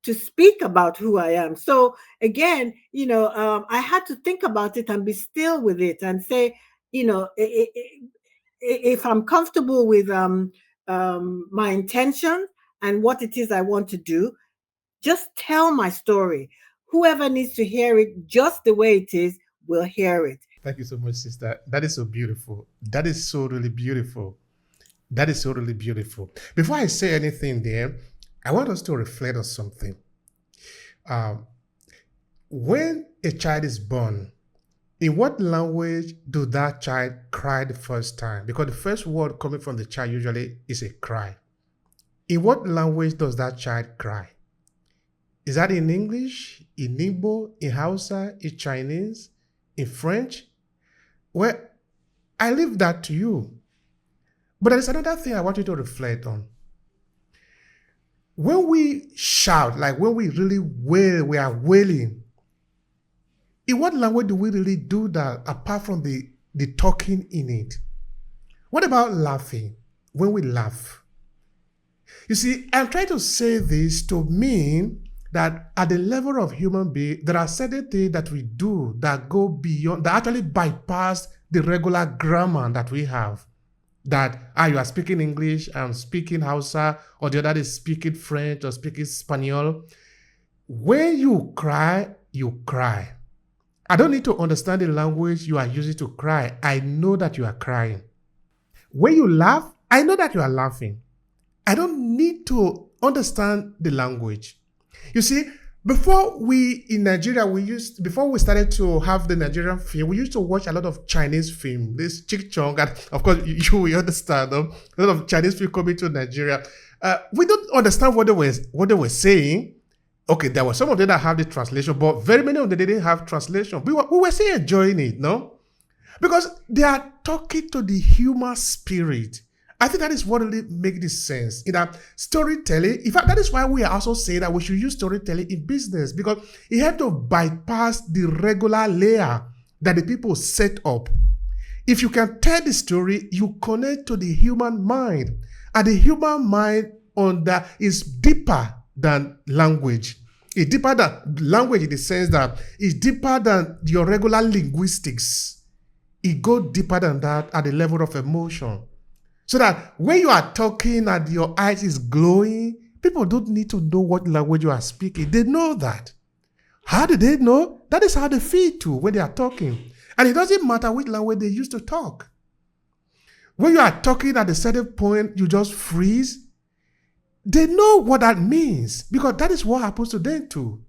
to speak about who I am. So again, I had to think about it and be still with it and say, if I'm comfortable with my intention and what it is I want to do, just tell my story. Whoever needs to hear it just the way it is will hear it. Thank you so much, sister. That is so beautiful. That is so really beautiful. That is so really beautiful. Before I say anything there, I want us to reflect on something. When a child is born, in what language does that child cry the first time? Because the first word coming from the child usually is a cry. In what language does that child cry? Is that in English, in Igbo, in Hausa, in Chinese, in French? Well, I leave that to you. But there's another thing I want you to reflect on. When we shout, like when we really wail, we are wailing. In what language do we really do that apart from the talking in it? What about laughing? When we laugh. You see, I'm trying to say this to mean that at the level of human being, there are certain things that we do that go beyond, that actually bypass the regular grammar that we have. That you are speaking English, I'm speaking Hausa, or the other is speaking French or speaking Spanish. When you cry, you cry. I don't need to understand the language you are using to cry. I know that you are crying. When you laugh, I know that you are laughing. I don't need to understand the language. You see, before we in Nigeria, before we started to have the Nigerian film, we used to watch a lot of Chinese film, this Chick Chong, and of course you will understand, a lot of Chinese film coming to Nigeria. We don't understand what they were saying. Okay, there were some of them that have the translation, but very many of them didn't have translation. We were still enjoying it, no? Because they are talking to the human spirit. I think that is what really makes this sense. In that storytelling, in fact, that is why we are also saying that we should use storytelling in business, because it helps to bypass the regular layer that the people set up. If you can tell the story, you connect to the human mind. And the human mind is deeper than language. It's deeper than language in the sense that it's deeper than your regular linguistics. It goes deeper than that at the level of emotion. So that when you are talking and your eyes is glowing, people don't need to know what language you are speaking. They know that. How do they know? That is how they feel too when they are talking. And it doesn't matter which language they used to talk. When you are talking at a certain point, you just freeze. They know what that means because that is what happens to them too.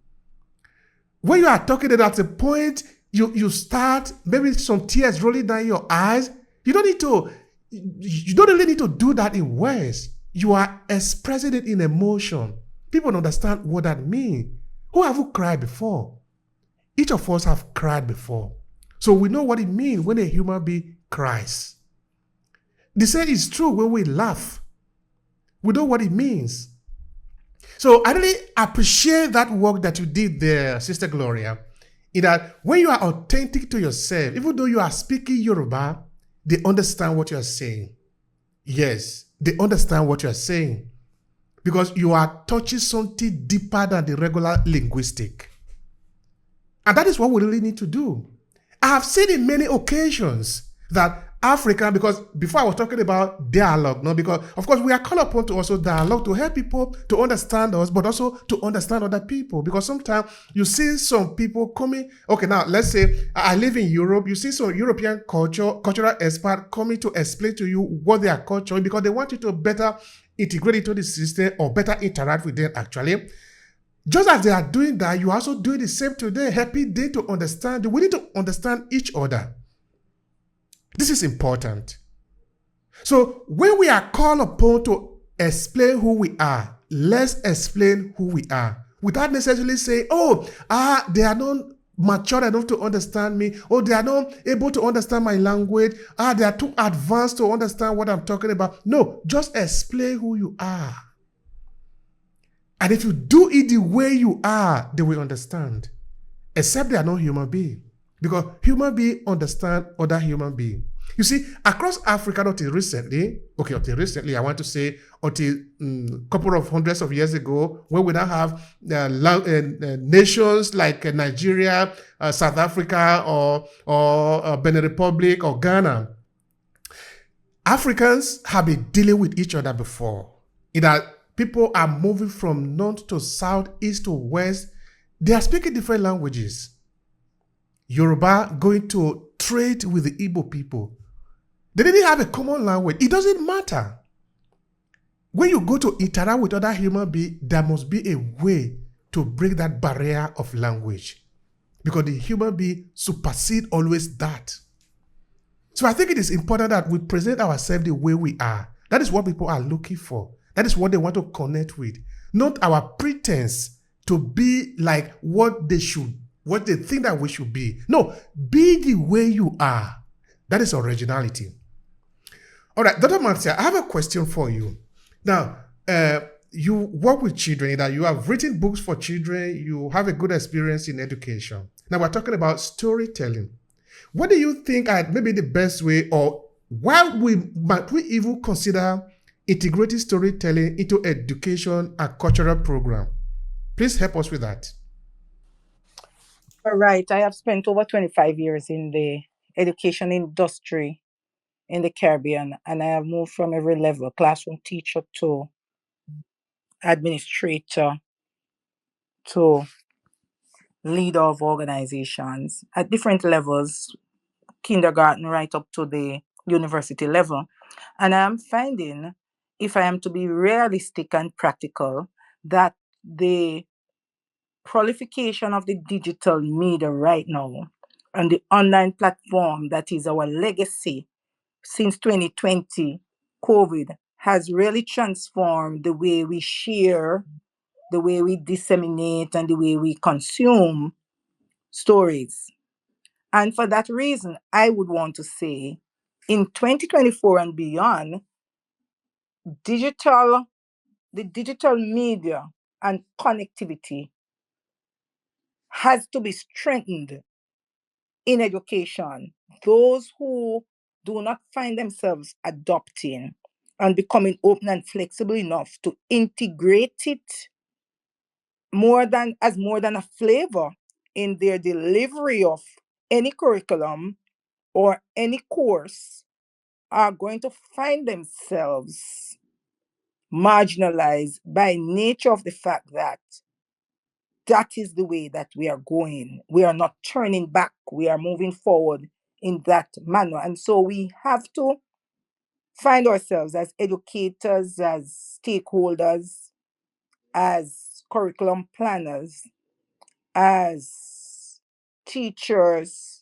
When you are talking, at a point you start, maybe some tears rolling down your eyes. You don't really need to do that in words. You are expressing it in emotion. People understand what that means. Who have you cried before? Each of us have cried before. So we know what it means when a human being cries. The same is true when we laugh. We know what it means. So I really appreciate that work that you did there, Sister Gloria, in that when you are authentic to yourself, even though you are speaking Yoruba, they understand what you are saying. Yes, they understand what you are saying because you are touching something deeper than the regular linguistic. And that is what we really need to do. I have seen in many occasions that African, because before I was talking about dialogue, no, because of course we are called upon to also dialogue to help people to understand us, but also to understand other people. Because sometimes you see some people coming, okay, now let's say I live in Europe, you see some European cultural expert coming to explain to you what their culture is because they want you to better integrate into the system or better interact with them actually. Just as they are doing that, you are also doing the same today, helping them to understand. We need to understand each other. This is important. So when we are called upon to explain who we are, let's explain who we are without necessarily saying, they are not mature enough to understand me, or they are not able to understand my language, they are too advanced to understand what I'm talking about. No, just explain who you are. And if you do it the way you are, they will understand. Except they are not human beings. Because human beings understand other human beings. You see, across Africa until recently, I want to say until a couple of hundreds of years ago, when we now have nations like Nigeria, South Africa, or Benin Republic, or Ghana, Africans have been dealing with each other before. In that people are moving from north to south, east to west. They are speaking different languages. Yoruba going to trade with the Igbo people. They didn't have a common language. It doesn't matter. When you go to interact with other human beings, there must be a way to break that barrier of language. Because the human being supersedes always that. So I think it is important that we present ourselves the way we are. That is what people are looking for. That is what they want to connect with. Not our pretense to be like what they think that we should be. No, be the way you are. That is originality. All right, Dr. Marcia, I have a question for you. Now, you work with children, that you have written books for children, you have a good experience in education. Now, we're talking about storytelling. What do you think are maybe the best way, or why might we even consider integrating storytelling into education and cultural program? Please help us with that. All right. I have spent over 25 years in the education industry in the Caribbean, and I have moved from every level, classroom teacher to administrator to leader of organizations at different levels, kindergarten right up to the university level. And I am finding, if I am to be realistic and practical, that the proliferation of the digital media right now and the online platform that is our legacy since 2020, COVID, has really transformed the way we share, the way we disseminate, and the way we consume stories. And for that reason, I would want to say in 2024 and beyond, the digital media and connectivity has to be strengthened in education. Those who do not find themselves adopting and becoming open and flexible enough to integrate it more than a flavor in their delivery of any curriculum or any course are going to find themselves marginalized by nature of the fact that that is the way that we are going. We are not turning back. We are moving forward in that manner. And so we have to find ourselves as educators, as stakeholders, as curriculum planners, as teachers,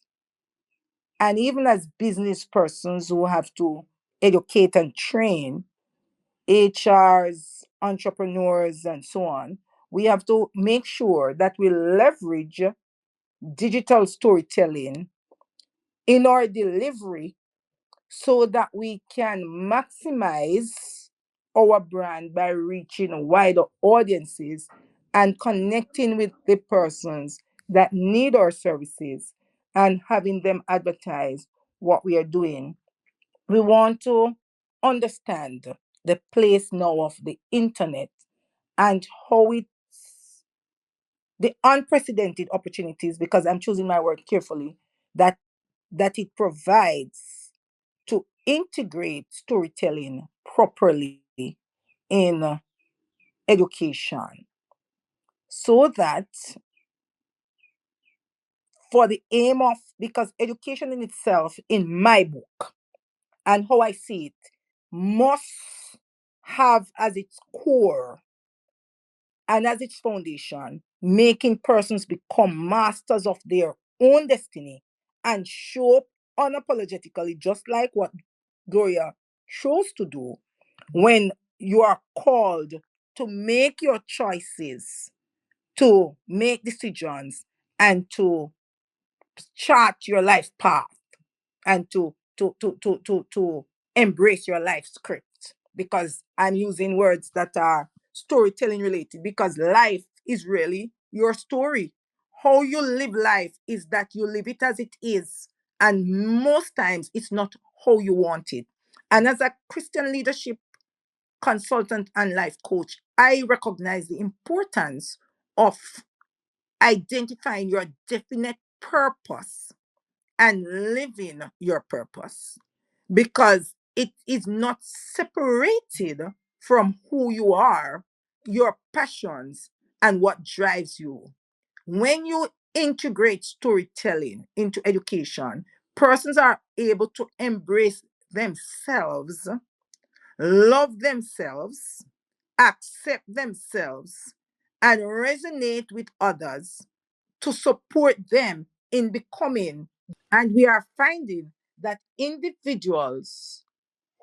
and even as business persons who have to educate and train HRs, entrepreneurs, and so on, we have to make sure that we leverage digital storytelling in our delivery so that we can maximize our brand by reaching wider audiences and connecting with the persons that need our services and having them advertise what we are doing. We want to understand the place now of the internet and how the unprecedented opportunities, because I'm choosing my word carefully, that it provides to integrate storytelling properly in education, so that for the aim of, because education in itself, in my book and how I see it, must have as its core and as its foundation making persons become masters of their own destiny and show up unapologetically, just like what Gloria chose to do when you are called to make your choices, to make decisions, and to chart your life path, and to embrace your life script, because I'm using words that are storytelling related, because life is really your story. How you live life is that you live it as it is, and most times it's not how you want it. And as a Christian leadership consultant and life coach, I recognize the importance of identifying your definite purpose and living your purpose, because it is not separated from who you are, your passions, and what drives you. When you integrate storytelling into education, persons are able to embrace themselves, love themselves, accept themselves, and resonate with others to support them in becoming. And we are finding that individuals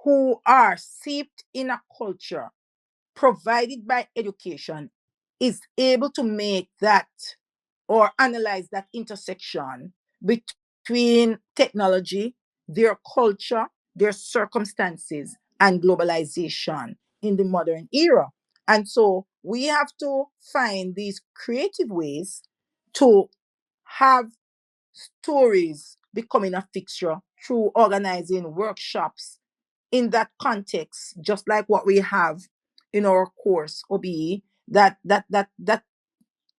who are seeped in a culture provided by education is able to make that or analyze that intersection between technology, their culture, their circumstances, and globalization in the modern era. And so we have to find these creative ways to have stories becoming a fixture through organizing workshops in that context, just like what we have in our course, OBE, that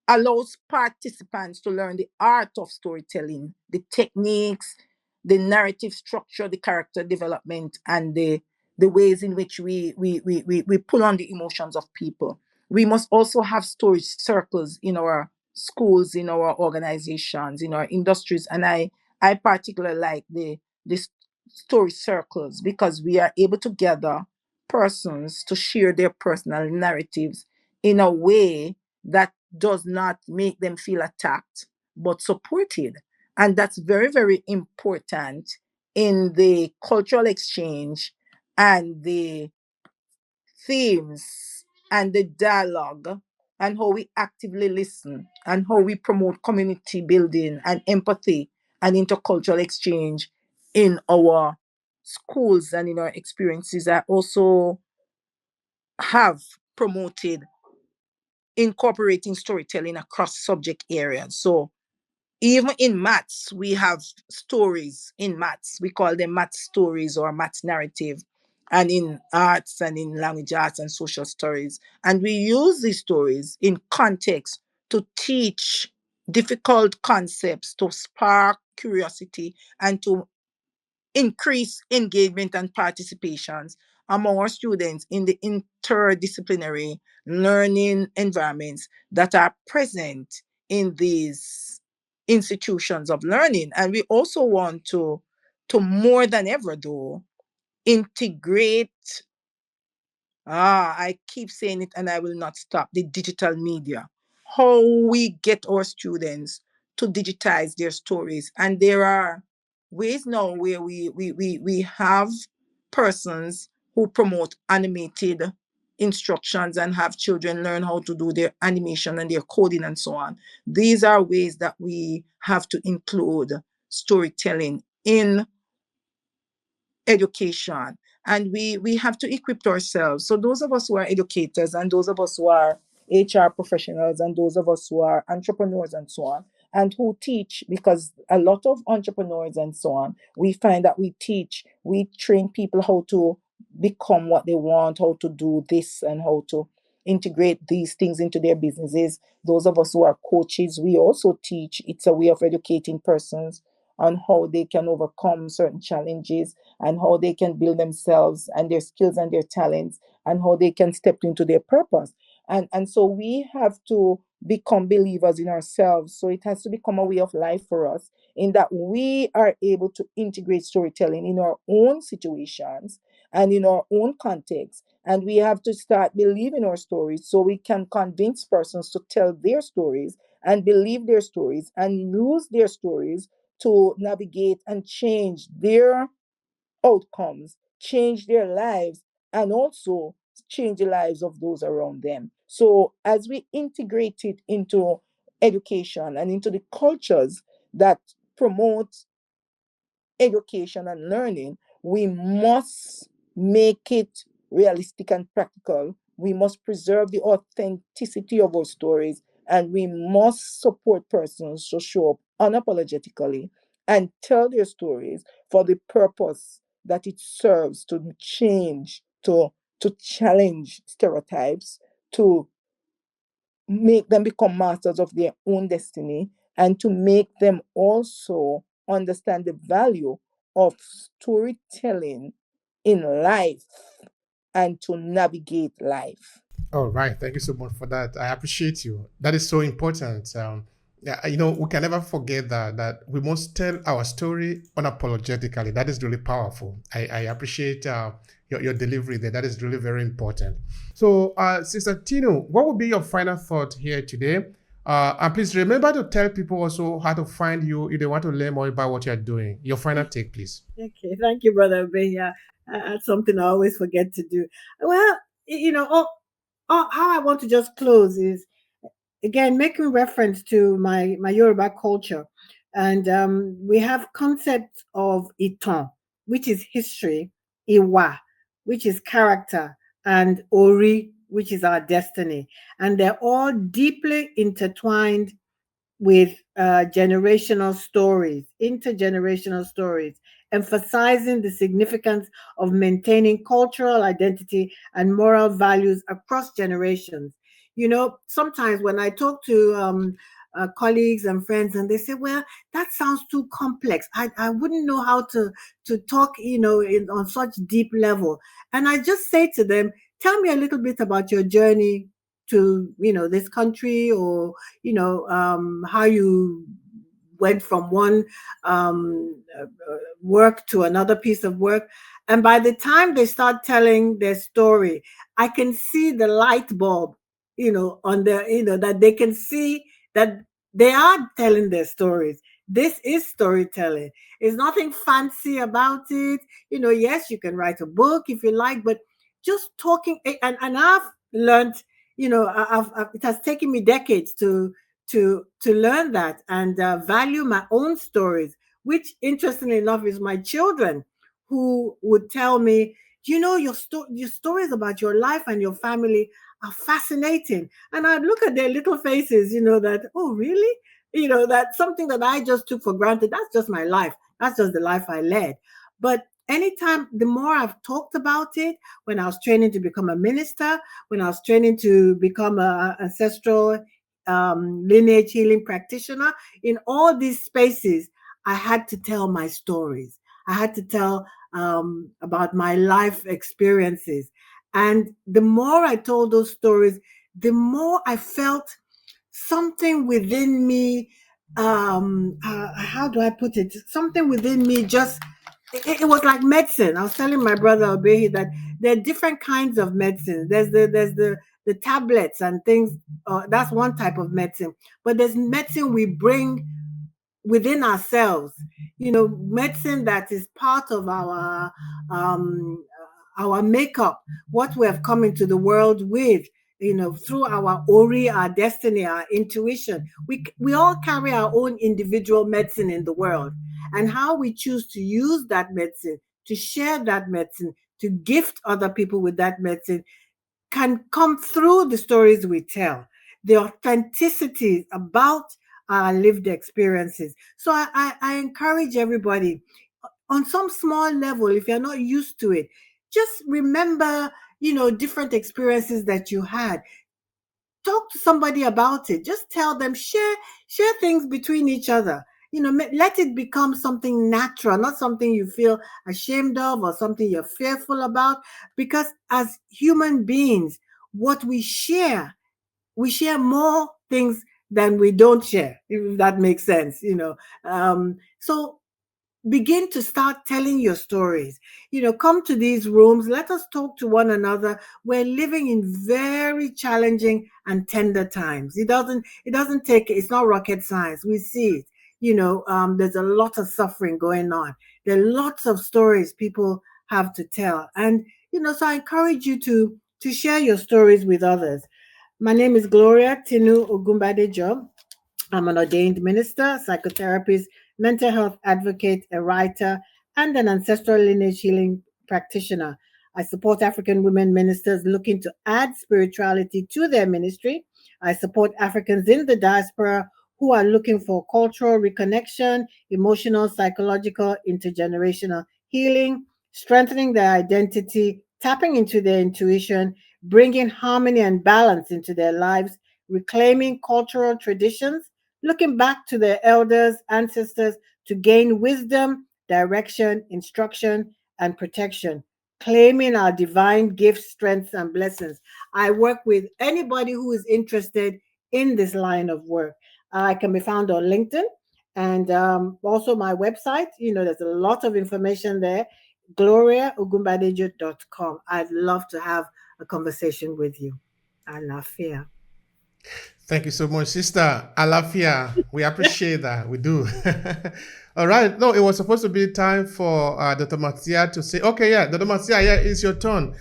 allows participants to learn the art of storytelling, the techniques, the narrative structure, the character development, and the ways in which we pull on the emotions of people. We must also have story circles in our schools, in our organizations, in our industries. And I particularly like the story circles, because we are able to gather persons to share their personal narratives in a way that does not make them feel attacked, but supported. And that's very, very important in the cultural exchange and the themes and the dialogue, and how we actively listen, and how we promote community building and empathy and intercultural exchange in our schools and in our experiences. I also have promoted incorporating storytelling across subject areas. So even in maths, we have stories in maths. We call them math stories or math narrative. And in arts and in language arts and social stories. And we use these stories in context to teach difficult concepts, to spark curiosity, and to increase engagement and participations among our students in the interdisciplinary learning environments that are present in these institutions of learning. And we also want to more than ever though integrate, I keep saying it and I will not stop, the digital media. how we get our students to digitize their stories. And there are ways now where we have persons who promote animated instructions and have children learn how to do their animation and their coding and so on. These are ways that we have to include storytelling in education, and we have to equip ourselves. So those of us who are educators and those of us who are HR professionals and those of us who are entrepreneurs and so on, and who teach, because a lot of entrepreneurs and so on, we find that we train people how to become what they want, how to do this and how to integrate these things into their businesses. Those of us who are coaches, we also teach. It's a way of educating persons on how they can overcome certain challenges and how they can build themselves and their skills and their talents and how they can step into their purpose. And so we have to become believers in ourselves. So it has to become a way of life for us, in that we are able to integrate storytelling in our own situations and in our own context. And we have to start believing our stories so we can convince persons to tell their stories and believe their stories and use their stories to navigate and change their outcomes, change their lives, and also change the lives of those around them. So, as we integrate it into education and into the cultures that promote education and learning, we must make it realistic and practical. We must preserve the authenticity of our stories, and we must support persons to show up unapologetically and tell their stories for the purpose that it serves, to change, to challenge stereotypes, to make them become masters of their own destiny, and to make them also understand the value of storytelling in life and to navigate life. All right. Thank you so much for that. I appreciate you. That is so important. Yeah, we can never forget that we must tell our story unapologetically. That is really powerful. I appreciate your delivery there. That is really very important. So, Sister Tino, what would be your final thought here today? And please remember to tell people also how to find you if they want to learn more about what you're doing. Your final take, please. Okay, thank you, Brother Obehi. That's something I always forget to do. Well, how I want to just close is, again, making reference to my Yoruba culture, and we have concepts of itan, which is history, iwa, which is character, and ori, which is our destiny, and they're all deeply intertwined with generational stories, intergenerational stories, emphasizing the significance of maintaining cultural identity and moral values across generations. Sometimes when I talk to colleagues and friends, and they say, "Well, that sounds too complex. I wouldn't know how to talk, on such deep level." And I just say to them, "Tell me a little bit about your journey to this country, or how you went from one work to another piece of work." And by the time they start telling their story, I can see the light bulb, on their, that they can see that they are telling their stories. This is storytelling. There's nothing fancy about it. Yes, you can write a book if you like, but just talking, and I've learned, it has taken me decades to learn that, and value my own stories, which, interestingly enough, is my children who would tell me, your stories about your life and your family are fascinating. And I'd look at their little faces, that, oh, really? That's something that I just took for granted. That's just my life. That's just the life I led. But anytime, the more I've talked about it, when I was training to become a minister, when I was training to become an ancestral lineage healing practitioner, in all these spaces, I had to tell my stories. I had to tell about my life experiences. And the more I told those stories, the more I felt something within me. How do I put it? Something within me just, it was like medicine. I was telling my brother Obehi that there are different kinds of medicine. There's the tablets and things. That's one type of medicine. But there's medicine we bring within ourselves, medicine that is part of our makeup, what we have come into the world with, through our ori, our destiny, our intuition. We all carry our own individual medicine in the world, and how we choose to use that medicine, to share that medicine, to gift other people with that medicine, can come through the stories we tell, the authenticity about our lived experiences. So I encourage everybody, on some small level, if you're not used to it, just remember, different experiences that you had. Talk to somebody about it. Just tell them, share things between each other. Let it become something natural, not something you feel ashamed of or something you're fearful about. Because as human beings, what we share more things than we don't share, if that makes sense. So begin to start telling your stories. Come to these rooms, let us talk to one another. We're living in very challenging and tender times. It doesn't take, it's not rocket science. We see it. There's a lot of suffering going on. There are lots of stories people have to tell. And so I encourage you to share your stories with others. My name is Gloria Tinu Ogumbadejo. I'm an ordained minister, psychotherapist, mental health advocate, a writer, and an ancestral lineage healing practitioner. I support African women ministers looking to add spirituality to their ministry. I support Africans in the diaspora who are looking for cultural reconnection, emotional, psychological, intergenerational healing, strengthening their identity, tapping into their intuition, bringing harmony and balance into their lives, reclaiming cultural traditions, looking back to their elders, ancestors to gain wisdom, direction, instruction, and protection, claiming our divine gifts, strengths, and blessings. I work with anybody who is interested in this line of work. I can be found on LinkedIn and also my website. There's a lot of information there, gloriaogumbadejo.com. I'd love to have a conversation with you. Alafia. Thank you so much, Sister Alafia. We appreciate that. We do. All right. No, it was supposed to be time for Dr. Matsia to say, okay, yeah, Dr. Matsia, yeah, it's your turn.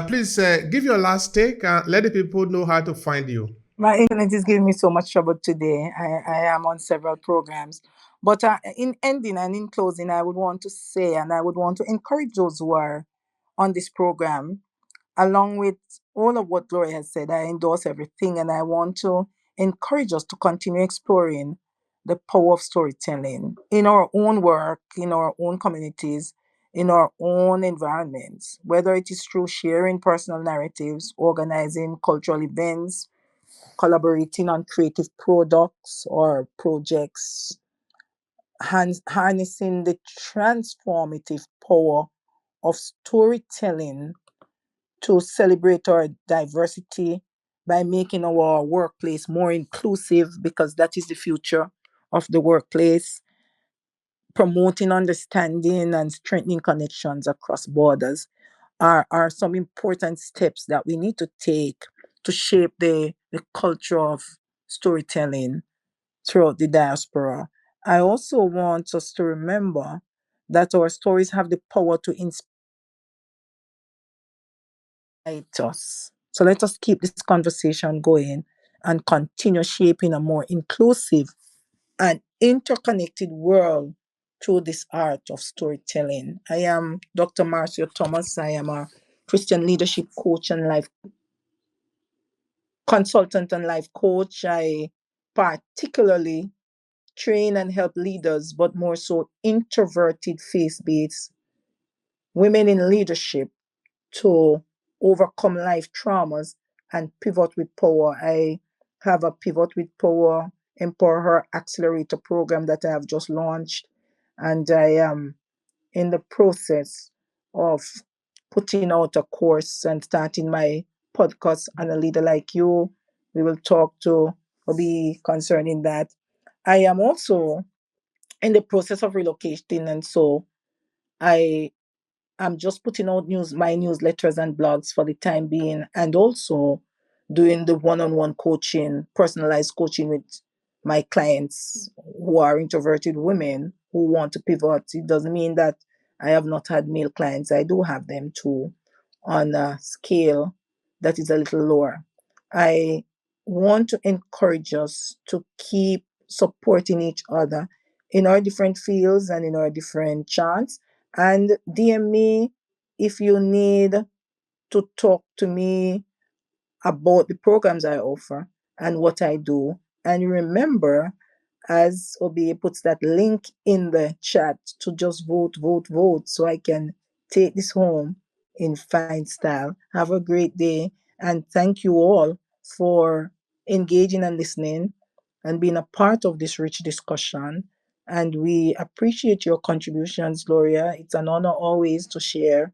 Please give your last take and let the people know how to find you. My internet is giving me so much trouble today. I am on several programs. But in ending and in closing, I would want to say, and I would want to encourage those who are on this program, along with all of what Gloria has said. I endorse everything, and I want to encourage us to continue exploring the power of storytelling in our own work, in our own communities, in our own environments, whether it is through sharing personal narratives, organizing cultural events, collaborating on creative products or projects, harnessing the transformative power of storytelling to celebrate our diversity by making our workplace more inclusive, because that is the future of the workplace, promoting understanding and strengthening connections across borders are some important steps that we need to take to shape the culture of storytelling throughout the diaspora. I also want us to remember that our stories have the power to inspire us. So let us keep this conversation going and continue shaping a more inclusive and interconnected world through this art of storytelling. I am Dr. Marcia Thomas. I am a Christian leadership coach and life consultant and life coach. I particularly train and help leaders, but more so introverted, faith-based women in leadership to overcome life traumas and pivot with power. I have a Pivot with Power Empower Her Accelerator program that I have just launched, and I am in the process of putting out a course and starting my podcast on a leader like you. We will talk to Obehi concerning that. I am also in the process of relocating, and so I am just putting out my newsletters and blogs for the time being, and also doing the one-on-one coaching, personalized coaching with my clients who are introverted women who want to pivot. It doesn't mean that I have not had male clients. I do have them too, on a scale that is a little lower. I want to encourage us to keep supporting each other in our different fields and in our different chants. And DM me if you need to talk to me about the programs I offer and what I do. And remember, as Obehi puts that link in the chat, to just vote, vote, vote, so I can take this home in fine style. Have a great day. And thank you all for engaging and listening and being a part of this rich discussion. And we appreciate your contributions, Gloria. It's an honor always to share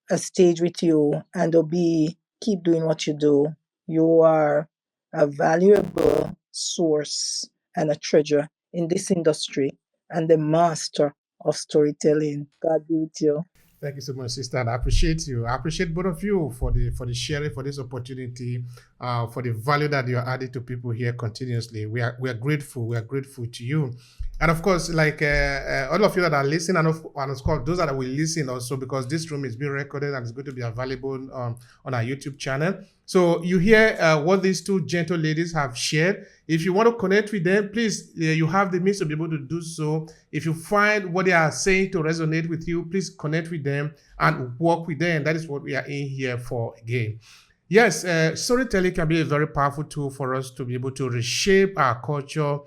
a stage with you. And Obi, keep doing what you do. You are a valuable source and a treasure in this industry and the master of storytelling. God be with you. Thank you so much, sister. And I appreciate you. I appreciate both of you for the sharing, for this opportunity, for the value that you're adding to people here continuously. We are grateful. We are grateful to you. And of course, like all of you that are listening, and of course those that will listen also, because this room is being recorded and it's going to be available on our YouTube channel. So you hear what these two gentle ladies have shared. If you want to connect with them, please, you have the means to be able to do so. If you find what they are saying to resonate with you, please connect with them and work with them. That is what we are in here for again. Yes, storytelling can be a very powerful tool for us to be able to reshape our culture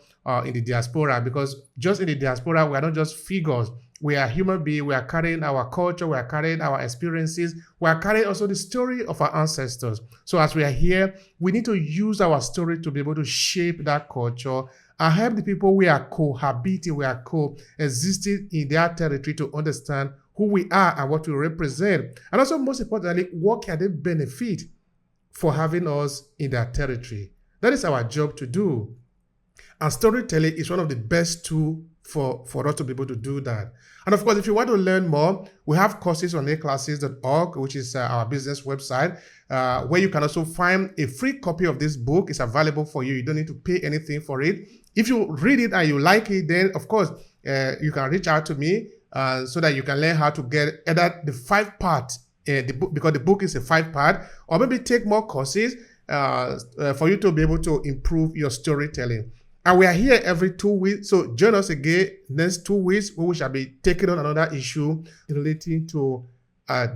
in the diaspora, because just in the diaspora, we are not just figures. We are human beings. We are carrying our culture. We are carrying our experiences. We are carrying also the story of our ancestors. So as we are here, we need to use our story to be able to shape that culture and help the people we are cohabiting, we are coexisting in their territory to understand who we are and what we represent. And also, most importantly, what can they benefit for having us in their territory. That is our job to do. And storytelling is one of the best tools for us to be able to do that. And of course, if you want to learn more, we have courses on aclasses.org, which is our business website, where you can also find a free copy of this book. It's available for you. You don't need to pay anything for it. If you read it and you like it, then of course, you can reach out to me so that you can learn how to get either the 5-part the book, because the book is a 5-part, or maybe take more courses for you to be able to improve your storytelling. And we are here every 2 weeks, so join us again next 2 weeks, where we shall be taking on another issue relating to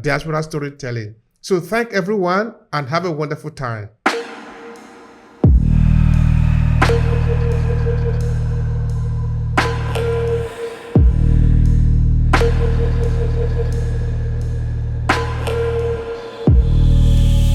diaspora storytelling. So thank everyone and have a wonderful time.